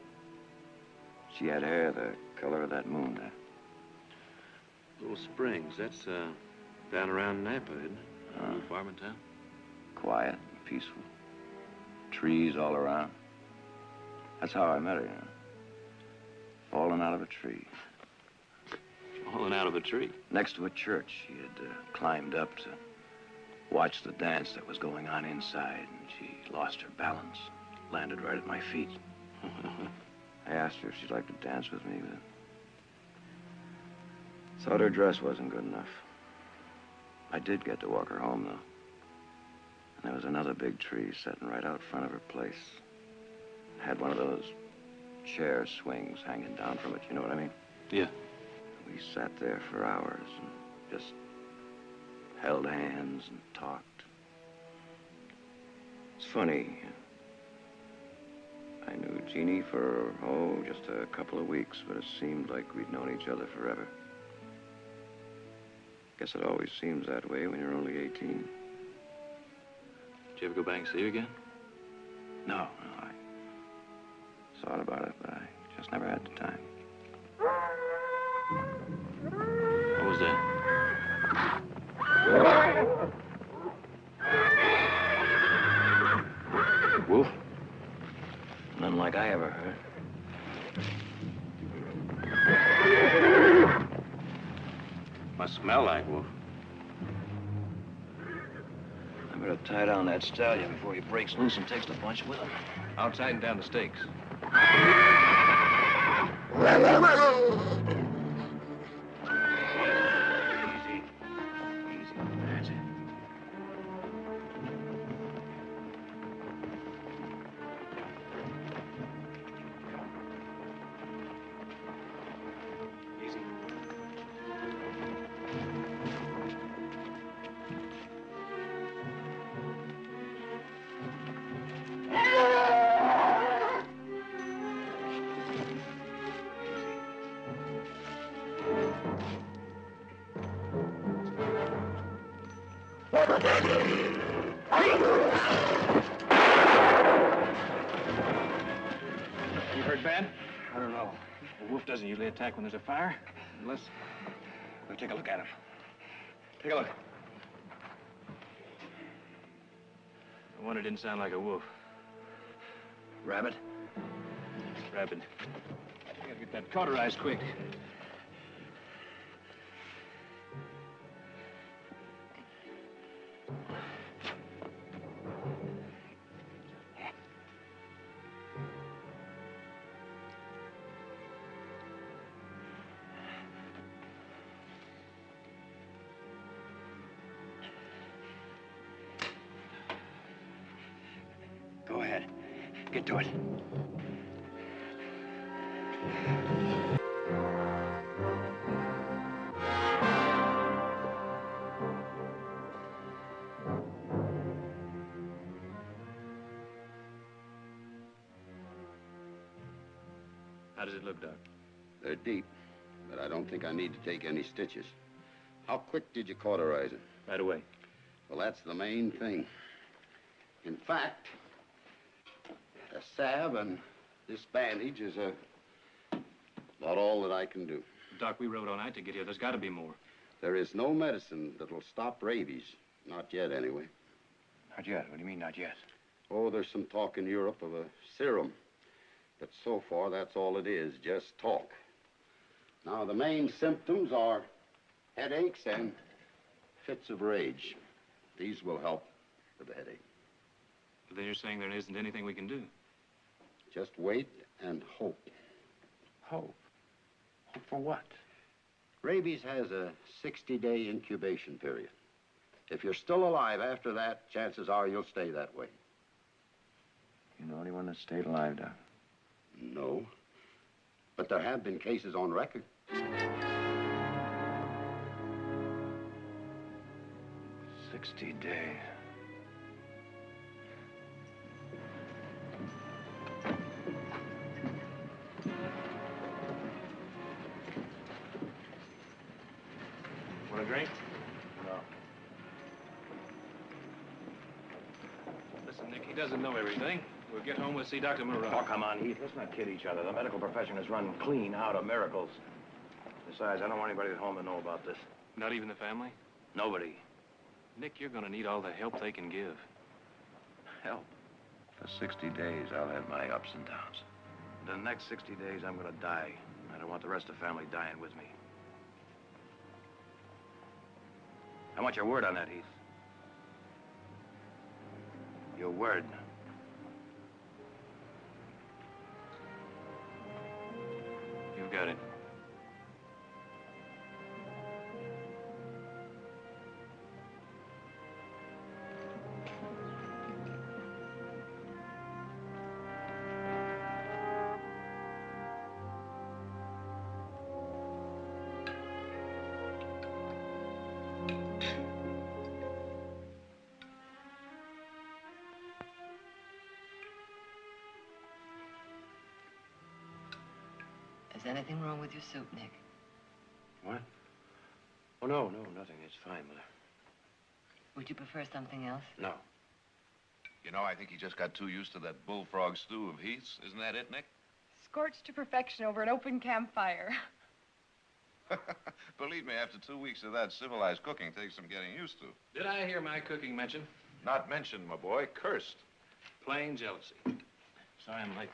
She had hair the color of that moon there. Little Springs, that's down around Napa, isn't it? A little farming town. Quiet and peaceful. Trees all around. That's how I met her, you know. Fallen out of a tree. Fallen out of a tree? Next to a church. She had climbed up to watch the dance that was going on inside, and she lost her balance. Landed right at my feet. I asked her if she'd like to dance with me, but thought her dress wasn't good enough. I did get to walk her home, though. And there was another big tree sitting right out front of her place. It had one of those chair swings hanging down from it, you know what I mean? Yeah. We sat there for hours and just held hands and talked. It's funny. I knew Jeannie for, just a couple of weeks, but it seemed like we'd known each other forever. Guess it always seems that way when you're only 18. Did you ever go back and see her again? No, I thought about it, but I just never had the time. What was that? Wolf? None like I ever heard. Must smell like wolf. I better tie down that stallion before he breaks loose and takes the bunch with him. I'll tighten down the stakes. Easy. Easy You hurt bad? I don't know. A wolf doesn't usually attack when there's a fire. Unless... Well, take a look at him. Take a look. The one, it didn't sound like a wolf. Rabbit? Rabbit. I gotta get that cauterized quick. Go ahead. Get to it. How does it look, Doc? They're deep, but I don't think I need to take any stitches. How quick did you cauterize it? Right away. Well, that's the main thing. In fact, a salve and this bandage is about all that I can do. Doc, we rode all night to get here. There's got to be more. There is no medicine that'll stop rabies. Not yet, anyway. Not yet? What do you mean, not yet? Oh, there's some talk in Europe of a serum. But so far, that's all it is, just talk. Now, the main symptoms are headaches and fits of rage. These will help with the headache. But then you're saying there isn't anything we can do. Just wait and hope. Hope? Hope for what? Rabies has a 60-day incubation period. If you're still alive after that, chances are you'll stay that way. You know anyone that stayed alive, Doc? No. But there have been cases on record. 60 days. Want a drink? No. Listen, Nick, he doesn't know everything. We'll get home, we'll see Dr. Moreau. Oh, come on, Heath. Let's not kid each other. The medical profession is run clean out of miracles. Besides, I don't want anybody at home to know about this. Not even the family? Nobody. Nick, you're gonna need all the help they can give. Help? For 60 days, I'll have my ups and downs. The next 60 days, I'm gonna die. I don't want the rest of the family dying with me. I want your word on that, Heath. Your word. You've got it. Is anything wrong with your soup, Nick? What? Oh, no, nothing. It's fine, Mother. Would you prefer something else? No. You know, I think he just got too used to that bullfrog stew of Heath's. Isn't that it, Nick? Scorched to perfection over an open campfire. Believe me, after 2 weeks of that, civilized cooking takes some getting used to. Did I hear my cooking mentioned? Not mentioned, my boy. Cursed. Plain jealousy. Sorry I'm late.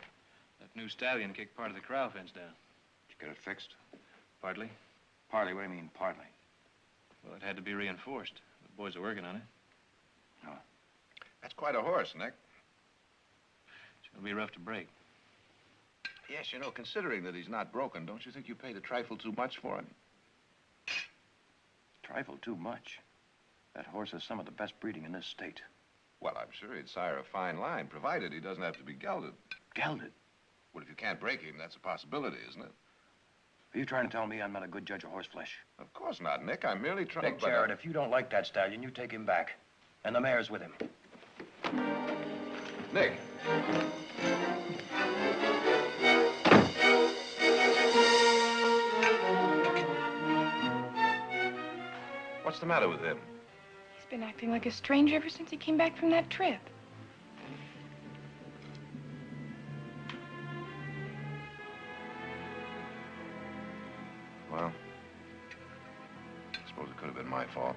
That new stallion kicked part of the corral fence down. Did you get it fixed? Partly. Partly? What do you mean, partly? Well, it had to be reinforced. The boys are working on it. Oh. That's quite a horse, Nick. It's gonna be rough to break. Yes, you know, considering that he's not broken, don't you think you paid a trifle too much for him? Trifle too much. That horse is some of the best breeding in this state. Well, I'm sure he'd sire a fine line, provided he doesn't have to be gelded. Gelded? Well, if you can't break him, that's a possibility, isn't it? Are you trying to tell me I'm not a good judge of horse flesh? Of course not, Nick. I'm merely trying... Nick Jarrett, if you don't like that stallion, you take him back. And the mare's with him. Nick. What's the matter with him? He's been acting like a stranger ever since he came back from that trip. Well, I suppose it could have been my fault.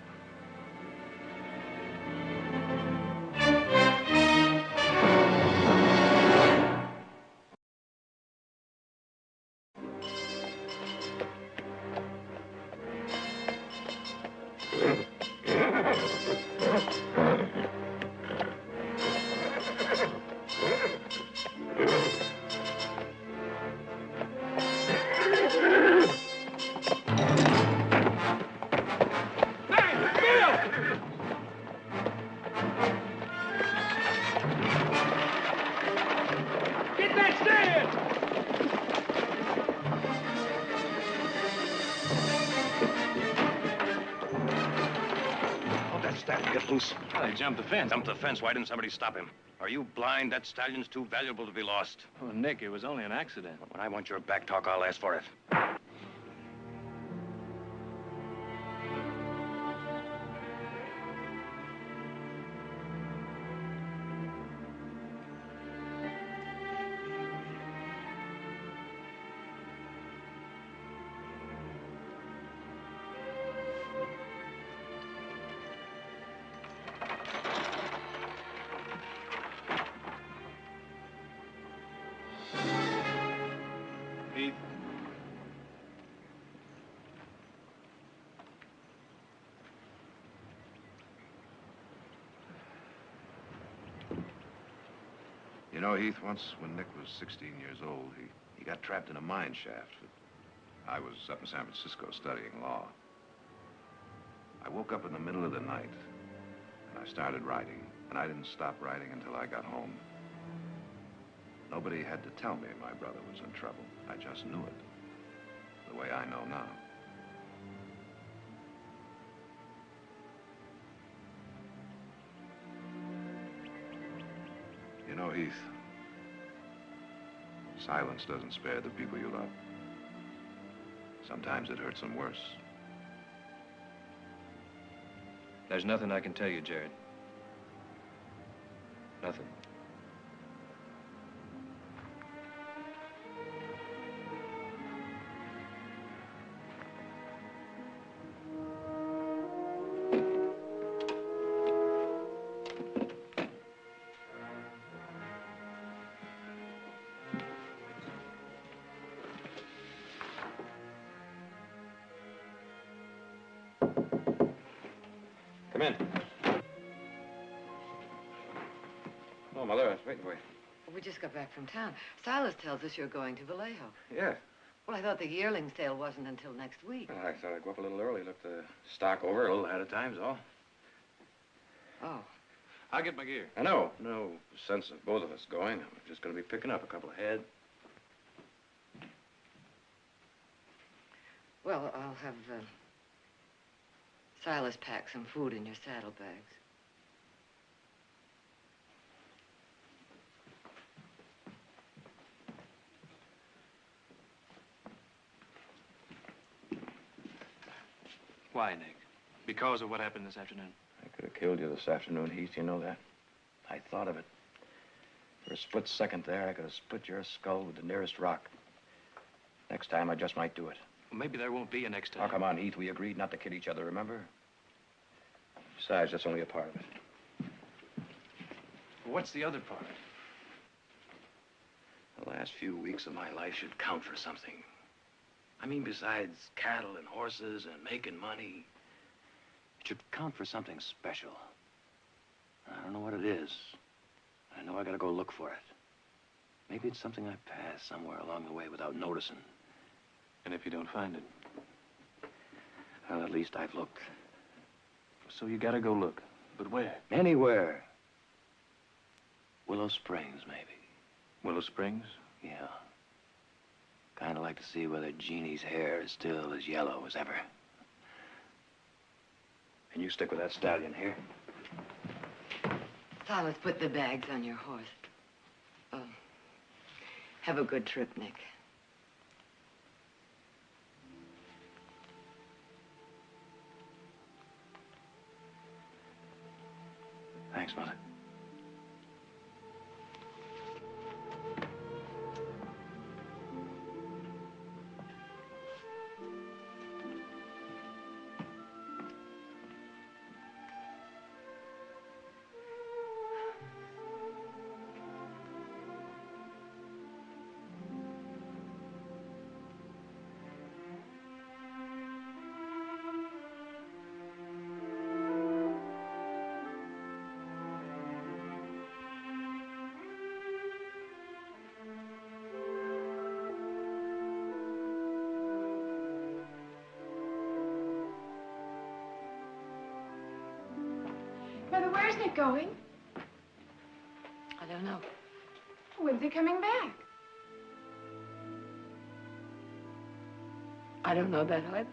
Get loose. Well, he jumped the fence. Jumped the fence. Why didn't somebody stop him? Are you blind? That stallion's too valuable to be lost. Oh, Nick, it was only an accident. When I want your back talk, I'll ask for it. Heath. You know, Heath, once when Nick was 16 years old, he got trapped in a mine shaft. I was up in San Francisco studying law. I woke up in the middle of the night, and I started writing, and I didn't stop writing until I got home. Nobody had to tell me my brother was in trouble. I just knew it, the way I know now. You know, Heath, silence doesn't spare the people you love. Sometimes it hurts them worse. There's nothing I can tell you, Jared. Nothing. Come in. Oh, Mother, I was waiting for you. We just got back from town. Silas tells us you're going to Vallejo. Yeah. Well, I thought the yearling sale wasn't until next week. Well, I thought I'd go up a little early, look the stock over a little ahead of time, is all. Oh. I'll get my gear. I know. No sense of both of us going. I'm just going to be picking up a couple of head. Well, I'll have Silas pack some food in your saddlebags. Why, Nick? Because of what happened this afternoon? I could have killed you this afternoon, Heath. You know that? I thought of it. For a split second there, I could have split your skull with the nearest rock. Next time, I just might do it. Well, maybe there won't be a next time. Oh, come on, Heath. We agreed not to kid each other, remember? Besides, that's only a part of it. What's the other part? The last few weeks of my life should count for something. I mean, besides cattle and horses and making money, it should count for something special. I don't know what it is. I know I gotta go look for it. Maybe it's something I passed somewhere along the way without noticing. And if you don't find it? Well, at least I've looked. So you gotta go look. But where? Anywhere. Willow Springs, maybe. Willow Springs? Yeah. Kind of like to see whether Jeannie's hair is still as yellow as ever. And you stick with that stallion here. Silas, put the bags on your horse. Have a good trip, Nick. Where's Nick going? I don't know. When's he coming back? I don't know that either.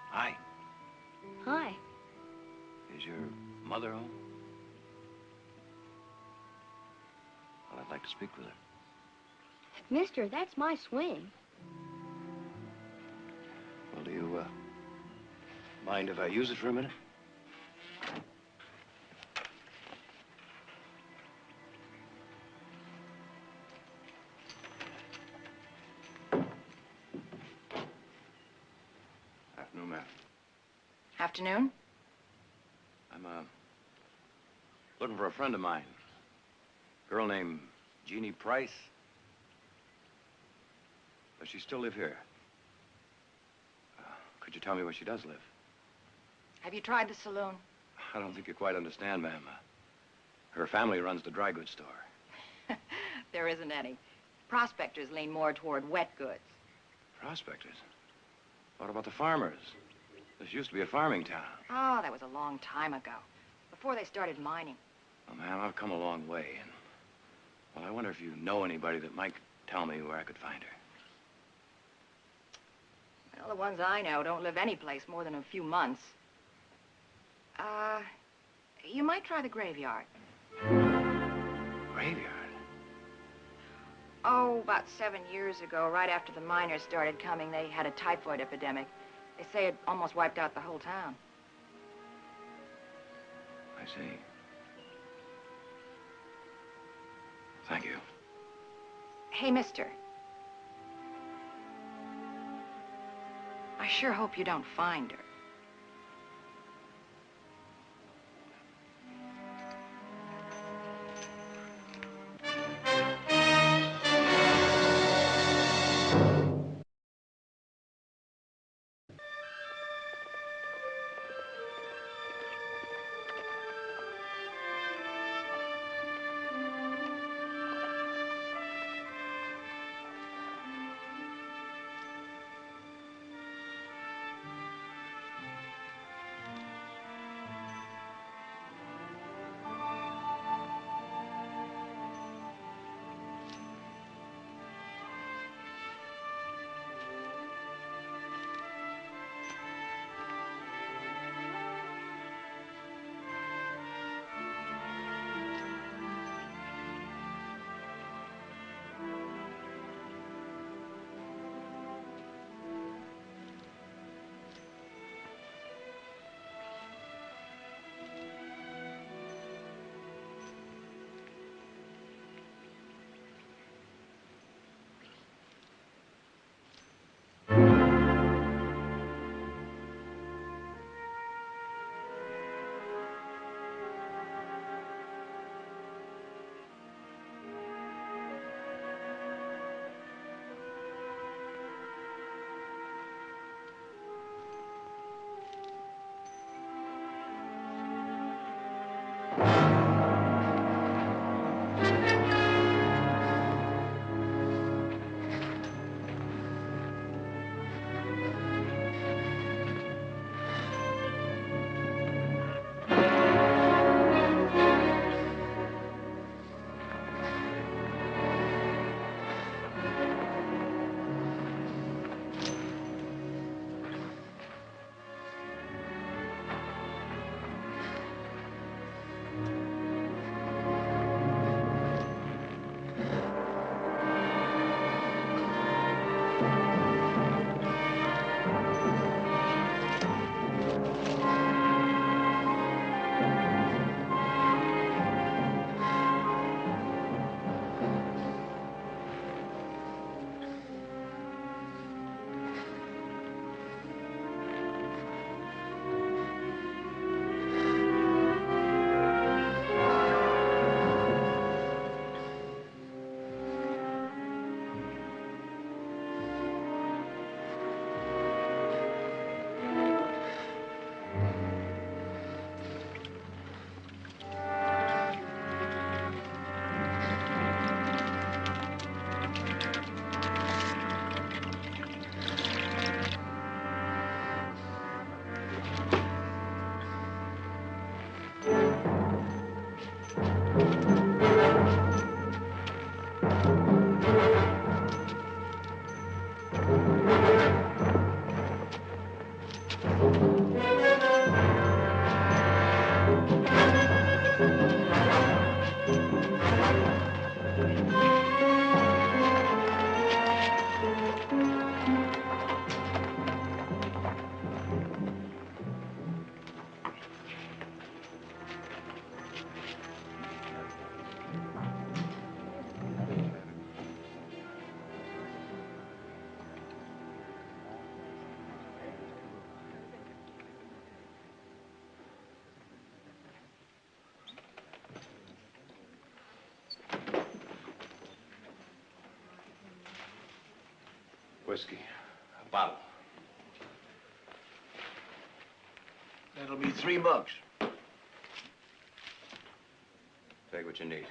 Hi. Hi. Is your mother home? Well, I'd like to speak with her. Mister, that's my swing. Well, do you, mind if I use it for a minute? Afternoon, ma'am. Afternoon? I'm, looking for a friend of mine. Girl named Jeannie Price. Does she still live here? Could you tell me where she does live? Have you tried the saloon? I don't think you quite understand, ma'am. Her family runs the dry goods store. There isn't any. Prospectors lean more toward wet goods. Prospectors? What about the farmers? This used to be a farming town. Oh, that was a long time ago, before they started mining. Well, ma'am, I've come a long way, and... well, I wonder if you know anybody that might tell me where I could find her. Well, the ones I know don't live any place more than a few months. You might try the graveyard. Graveyard? Oh, about 7 years ago, right after the miners started coming, they had a typhoid epidemic. They say it almost wiped out the whole town. I see. Thank you. Hey, mister. I sure hope you don't find her. Whiskey. A bottle. That'll be $3. Take what you need.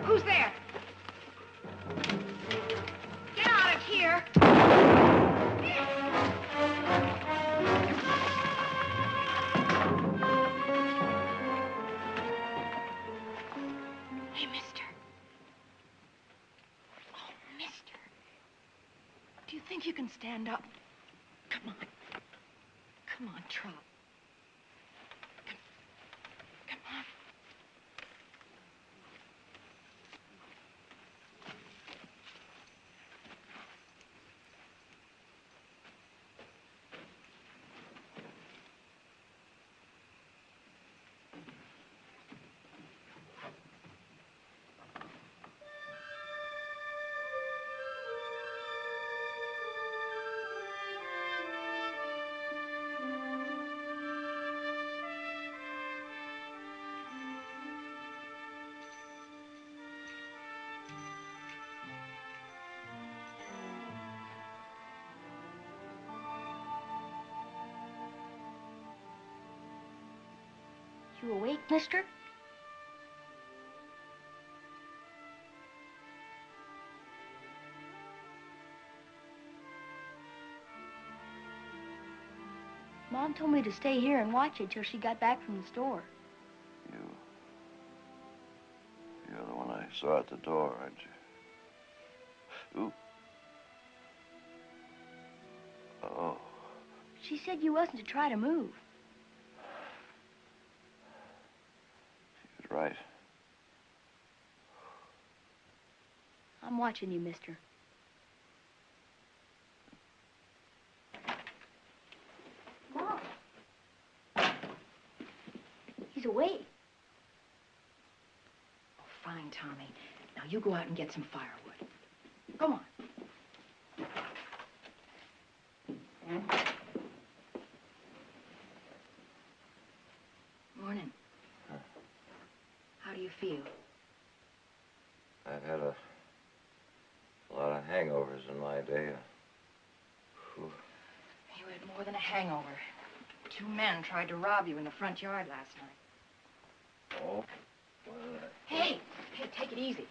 Who's there? Get out of here! Hey, mister. Oh, mister. Do you think you can stand up? Come on. Come on, Trot. Come on. You awake, mister? Mom told me to stay here and watch it till she got back from the store. You're the one I saw at the door, aren't you? Ooh. Oh. She said you wasn't to try to move. She was right. I'm watching you, mister. Mom. He's awake. Oh, fine, Tommy. Now you go out and get some firewood. Go on. Morning. How do you feel? I've had a lot of hangovers in my day. Whew. You had more than a hangover. 2 men tried to rob you in the front yard last night. Oh? Hey, take it easy.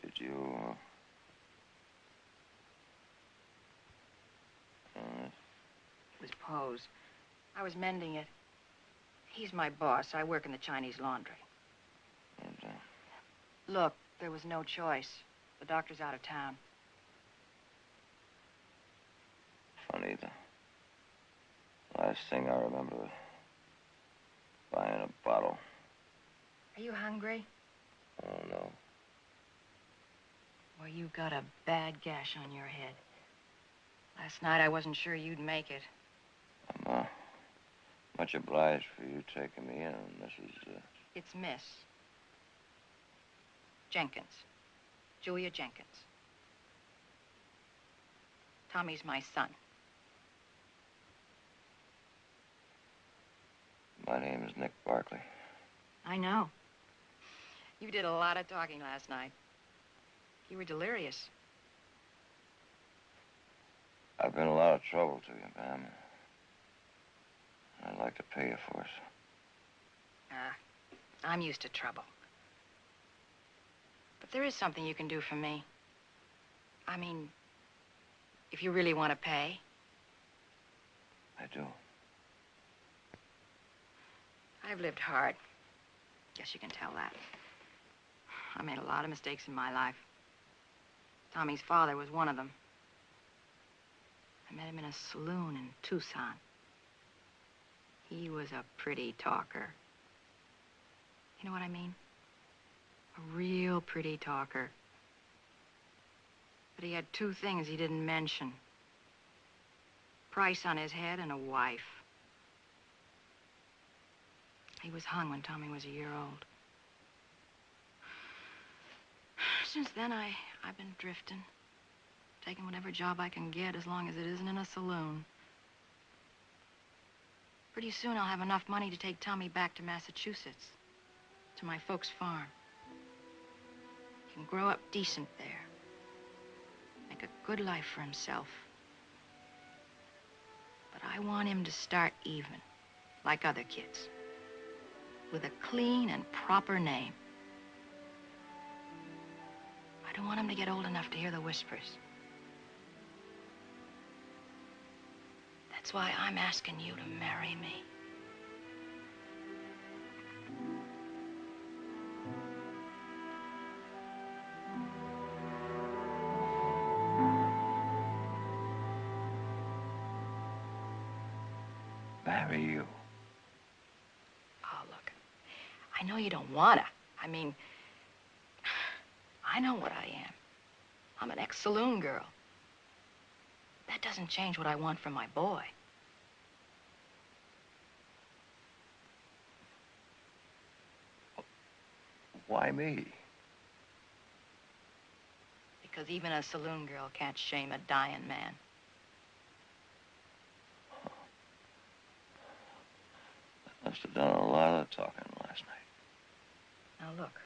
Did you, It was Poe's. I was mending it. He's my boss. I work in the Chinese laundry. Look, there was no choice. The doctor's out of town. funny, the last thing I remember was buying a bottle. Are you hungry? Oh, no. Well, you got a bad gash on your head. Last night, I wasn't sure you'd make it. I'm much obliged for you taking me in, Mrs. It's Miss Jenkins. Julia Jenkins. Tommy's my son. My name is Nick Barkley. I know. You did a lot of talking last night. You were delirious. I've been a lot of trouble to you, ma'am. I'd like to pay you for it. I'm used to trouble. But there is something you can do for me. I mean, if you really want to pay. I do. I've lived hard. Guess you can tell that. I made a lot of mistakes in my life. Tommy's father was one of them. I met him in a saloon in Tucson. He was a pretty talker. You know what I mean? A real pretty talker. But he had two things he didn't mention. Price on his head and a wife. He was hung when Tommy was a year old. Since then, I've been drifting. Taking whatever job I can get as long as it isn't in a saloon. Pretty soon I'll have enough money to take Tommy back to Massachusetts. To my folks' farm. He can grow up decent there. Make a good life for himself. But I want him to start even, like other kids. With a clean and proper name. I don't want him to get old enough to hear the whispers. That's why I'm asking you to marry me. Marry you? Oh, look, I know you don't wanna. I mean, I know what I am. I'm an ex-saloon girl. That doesn't change what I want from my boy. Why me? Because even a saloon girl can't shame a dying man. Must have done a lot of talking last night. Now look,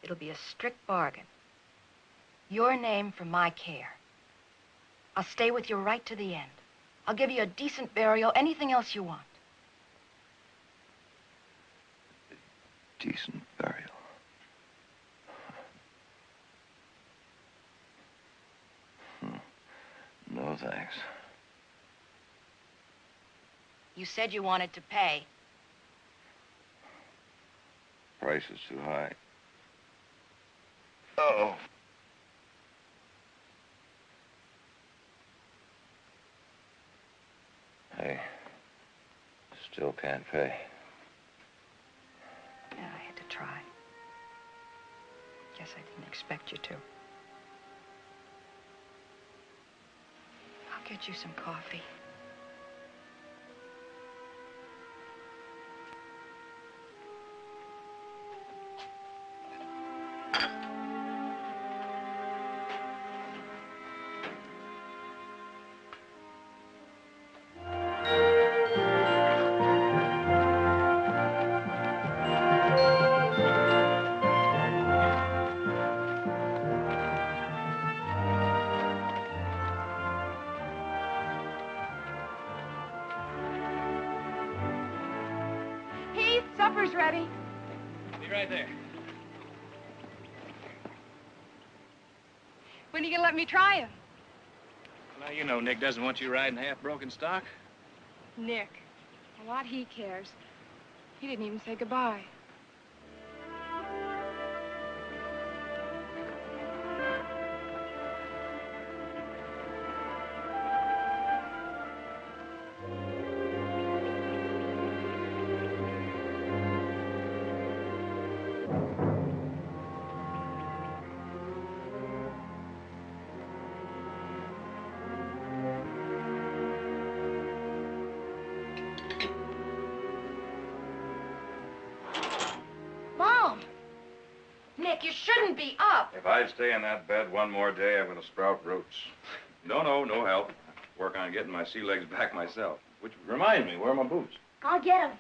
it'll be a strict bargain. Your name for my care. I'll stay with you right to the end. I'll give you a decent burial, anything else you want. Decent burial. No, thanks. You said you wanted to pay. Price is too high. Oh. I still can't pay. Yeah, I had to try. Guess I didn't expect you to. I'll get you some coffee. Heath, supper's ready. Be right there. When are you gonna let me try him? Now, you know Nick doesn't want you riding half-broken stock. Nick. A lot he cares. He didn't even say goodbye. Mom! Nick, you shouldn't be up. If I stay in that bed one more day, I'm gonna sprout roots. No help. Work on getting my sea legs back myself. Which reminds me, where are my boots? I'll get him.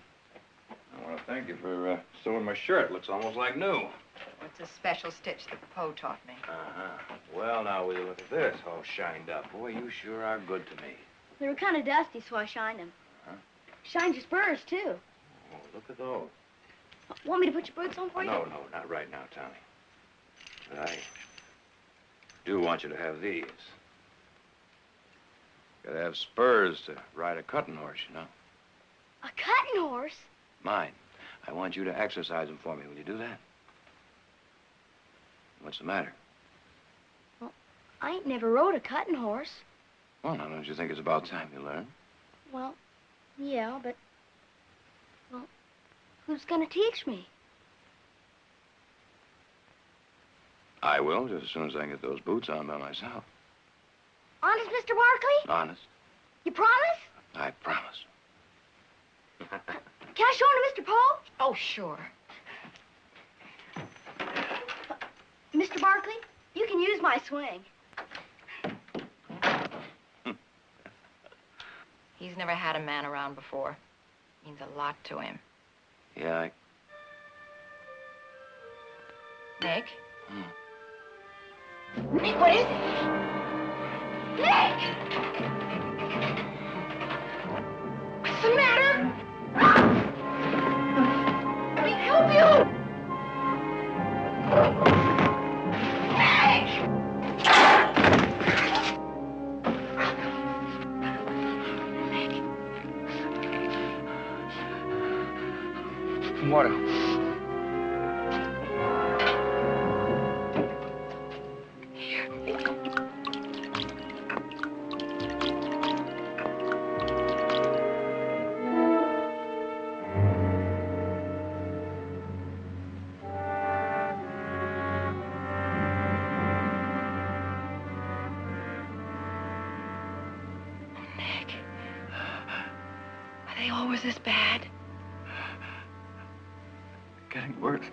I want to thank you for sewing my shirt. Looks almost like new. It's a special stitch that Poe taught me. Uh-huh. Well, now, will you look at this? All shined up. Boy, you sure are good to me. They were kind of dusty, so I shined them. Huh? Shined your spurs, too. Oh, look at those. Want me to put your boots on for you? No, not right now, Tommy. But I do want you to have these. Gotta have spurs to ride a cutting horse, you know. A cutting horse? Mine. I want you to exercise them for me. Will you do that? What's the matter? Well, I ain't never rode a cutting horse. Well, now, don't you think it's about time you learn? Well, yeah, but... Well, who's gonna teach me? I will, just as soon as I get those boots on by myself. Honest, Mr. Barkley? Honest. You promise? I promise. Can I show him to Mr. Poe? Oh, sure. Mr. Barkley, you can use my swing. He's never had a man around before. Means a lot to him. Yeah, Nick? Nick, what is it? Nick! What's the matter? Let me help you! Nick! Water. Are they always this bad? Getting worse.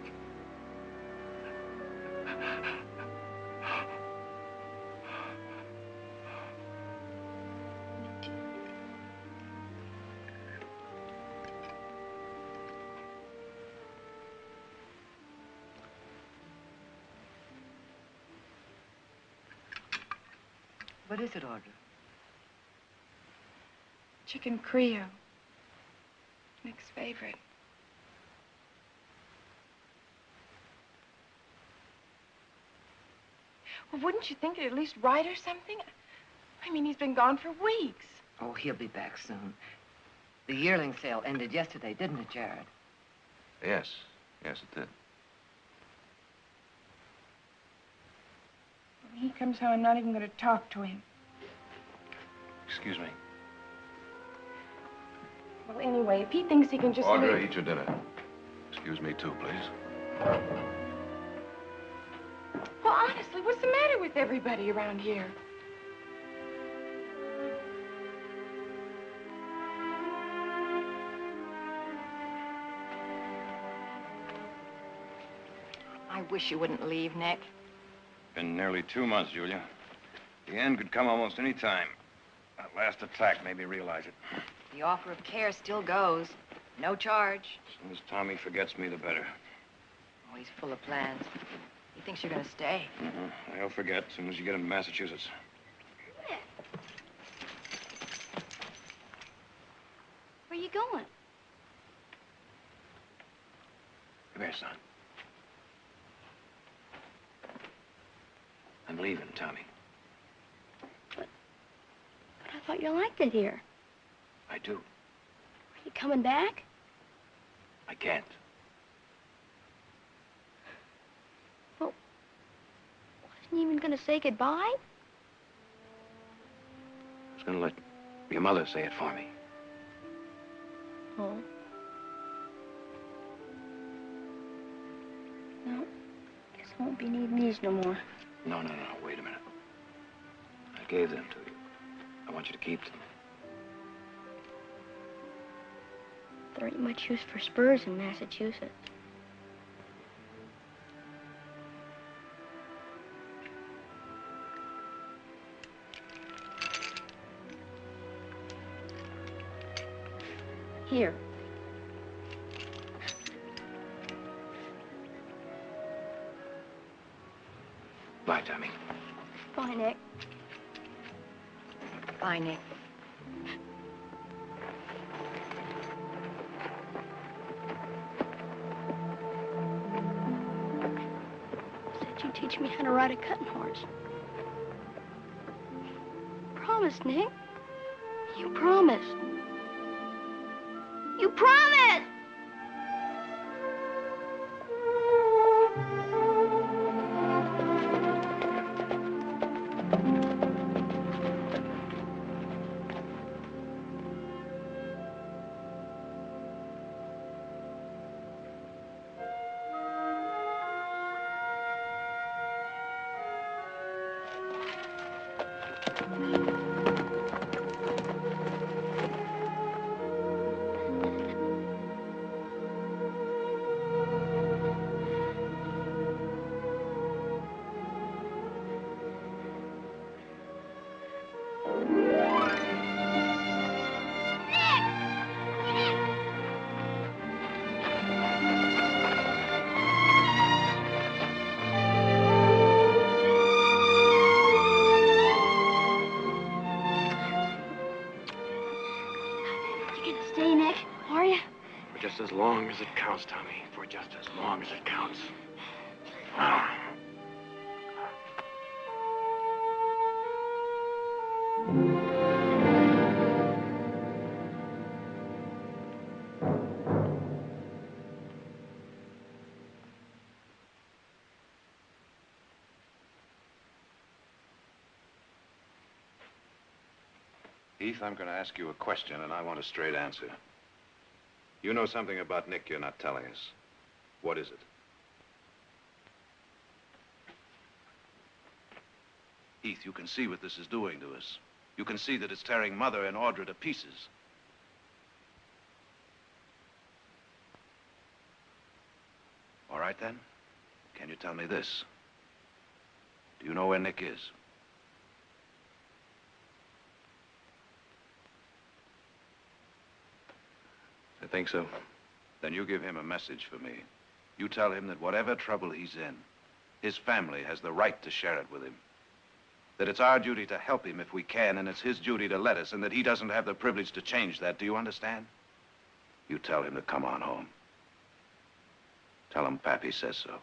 What is it, Audra? Chicken Creole. Nick's favorite. Well, wouldn't you think it'd at least write or something? I mean, he's been gone for weeks. Oh, he'll be back soon. The yearling sale ended yesterday, didn't it, Jared? Yes. Yes, it did. When he comes home, I'm not even going to talk to him. Excuse me. Well, anyway, if he thinks he can just Audra, leave... eat your dinner. Excuse me, too, please. Well, honestly, what's the matter with everybody around here? I wish you wouldn't leave, Nick. Been nearly 2 months, Julia. The end could come almost any time. That last attack made me realize it. The offer of care still goes. No charge. As soon as Tommy forgets me, the better. Oh, he's full of plans. He thinks you're going to stay. He'll forget as soon as you get him to Massachusetts. Where are you going? Come here, son. I'm leaving, Tommy. But I thought you liked it here. I do. Are you coming back? I can't. Well, wasn't you even going to say goodbye? I was going to let your mother say it for me. Oh. No, guess I won't be needing these no more. No, wait a minute. I gave them to you. I want you to keep them. There ain't much use for spurs in Massachusetts. Here. Bye, Tommy. Bye, Nick. Bye, Nick. Said you'd teach me how to ride a cutting horse. Promise, Nick. You promised. You promised! Stay, Nick, are you? For just as long as it counts, Tommy. For just as long as it counts. Heath, I'm going to ask you a question, and I want a straight answer. You know something about Nick you're not telling us. What is it? Heath, you can see what this is doing to us. You can see that it's tearing Mother and Audra to pieces. All right, then. Can you tell me this? Do you know where Nick is? I think so. Then you give him a message for me. You tell him that whatever trouble he's in, his family has the right to share it with him. That it's our duty to help him if we can, and it's his duty to let us, and that he doesn't have the privilege to change that. Do you understand? You tell him to come on home. Tell him Pappy says so.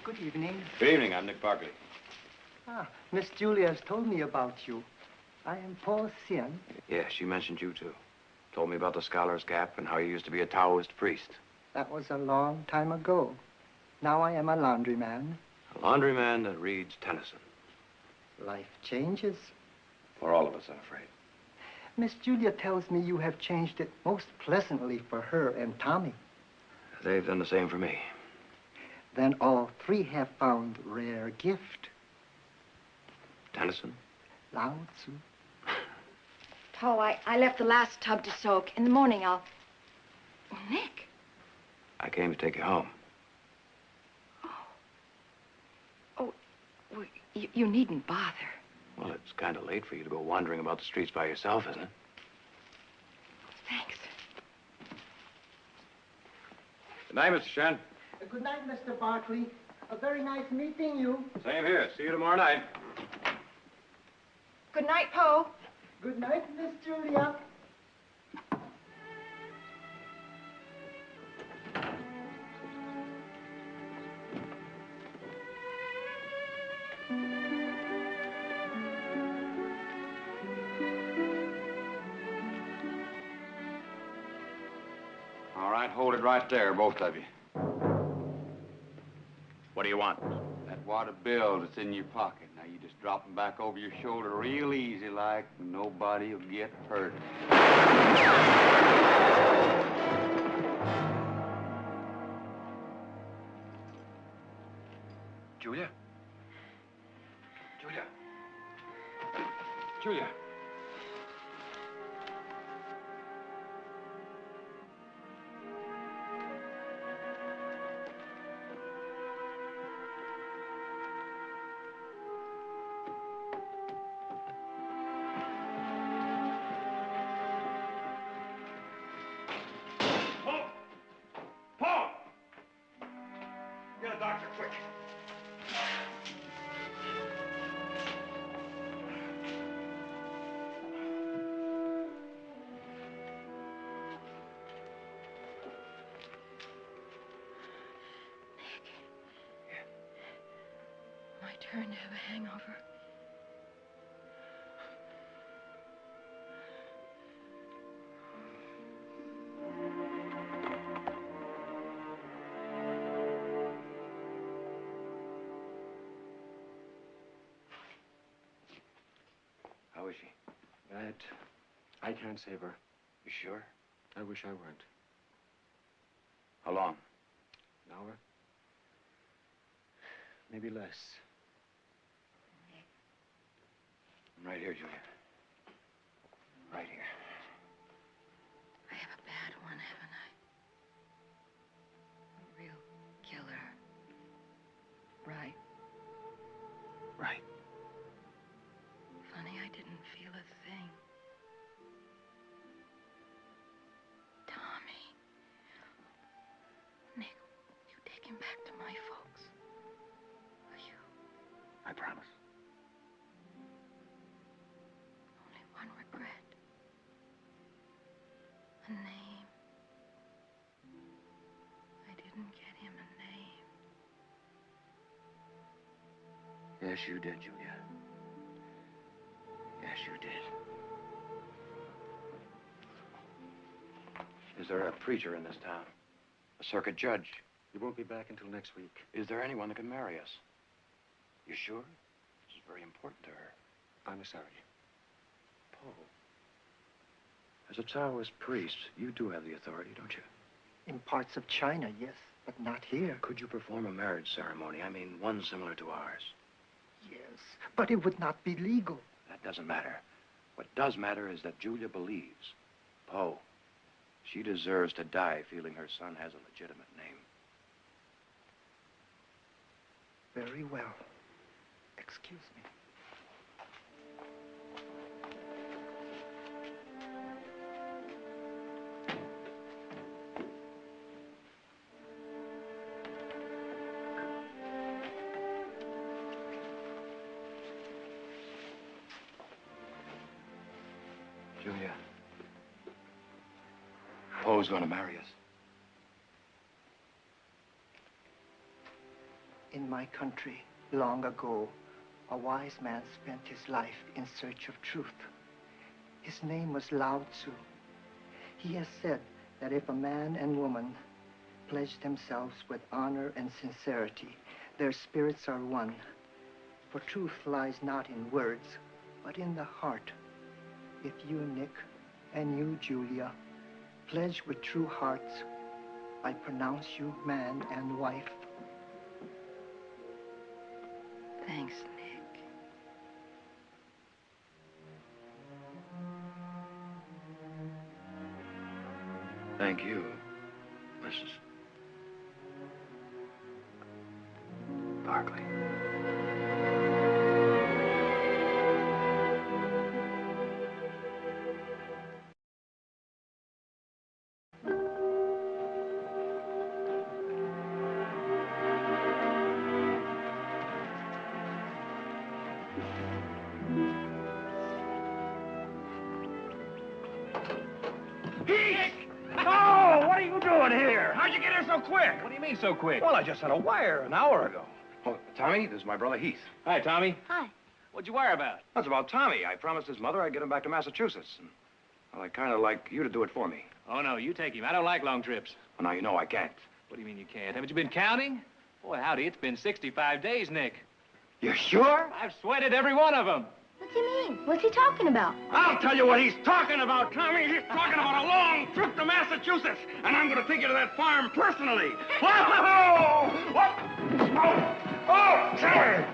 Good evening. Good evening. I'm Nick Barkley. Ah, Miss Julia has told me about you. I am Paul Sian. Yeah, she mentioned you, too. Told me about the Scholar's Gap and how you used to be a Taoist priest. That was a long time ago. Now I am a laundryman. A laundryman that reads Tennyson. Life changes. For all of us, I'm afraid. Miss Julia tells me you have changed it most pleasantly for her and Tommy. They've done the same for me. Then all three have found rare gift. Tennyson? Lao Tzu. Po, I left the last tub to soak. In the morning, I'll... Oh, Nick. I came to take you home. Oh, well, you needn't bother. Well, it's kind of late for you to go wandering about the streets by yourself, isn't it? Thanks. Good night, Mr. Shen. Good night, Mr. Barkley. A very nice meeting you. Same here. See you tomorrow night. Good night, Po. Good night, Miss Julia. All right, hold it right there, both of you. What do you want? That water bill that's in your pocket. Now you just drop them back over your shoulder real easy like, and nobody will get hurt. Julia? Julia? Julia? Get a doctor, quick. My turn to have a hangover. How is she? Bad. I can't save her. You sure? I wish I weren't. How long? An hour? Maybe less. I'm right here, Julia. Right here. I have a bad one, haven't I? A real killer. Right. Right. Funny, I didn't feel a thing. Tommy. Nick, you take him back to my folks. Will you? I promise. Only one regret. A name. I didn't get him a name. Yes, you did, Julia. you did. Is there a preacher in this town? A circuit judge? He won't be back until next week. Is there anyone that can marry us? You sure? This is very important to her. I'm sorry. Poe. As a Taoist priest, you do have the authority, don't you? In parts of China, yes, but not here. Could you perform a marriage ceremony? I mean, one similar to ours. Yes, but it would not be legal. That doesn't matter. What does matter is that Julia believes. Poe, she deserves to die feeling her son has a legitimate name. Very well. Excuse me. Julia, Poe's going to marry us. In my country, long ago, a wise man spent his life in search of truth. His name was Lao Tzu. He has said that if a man and woman pledge themselves with honor and sincerity, their spirits are one. For truth lies not in words, but in the heart. If you, Nick, and you, Julia, pledge with true hearts, I pronounce you man and wife. Thanks, Nick. Thank you, Mrs. Barkley. Oh, what are you doing here? How'd you get here so quick? What do you mean so quick? Well, I just had a wire an hour ago. Oh, Tommy, this is my brother Heath. Hi, Tommy. Hi. What'd you wire about? That's about Tommy. I promised his mother I'd get him back to Massachusetts. And, well, I'd kind of like you to do it for me. Oh, no, you take him. I don't like long trips. Well, now you know I can't. What do you mean you can't? Haven't you been counting? Boy, howdy, it's been 65 days, Nick. You're sure? I've sweated every one of them. What's he mean? What's he talking about? I'll tell you what he's talking about, Tommy. He's talking about a long trip to Massachusetts, and I'm going to take you to that farm personally. Whoa! Oh, Tommy!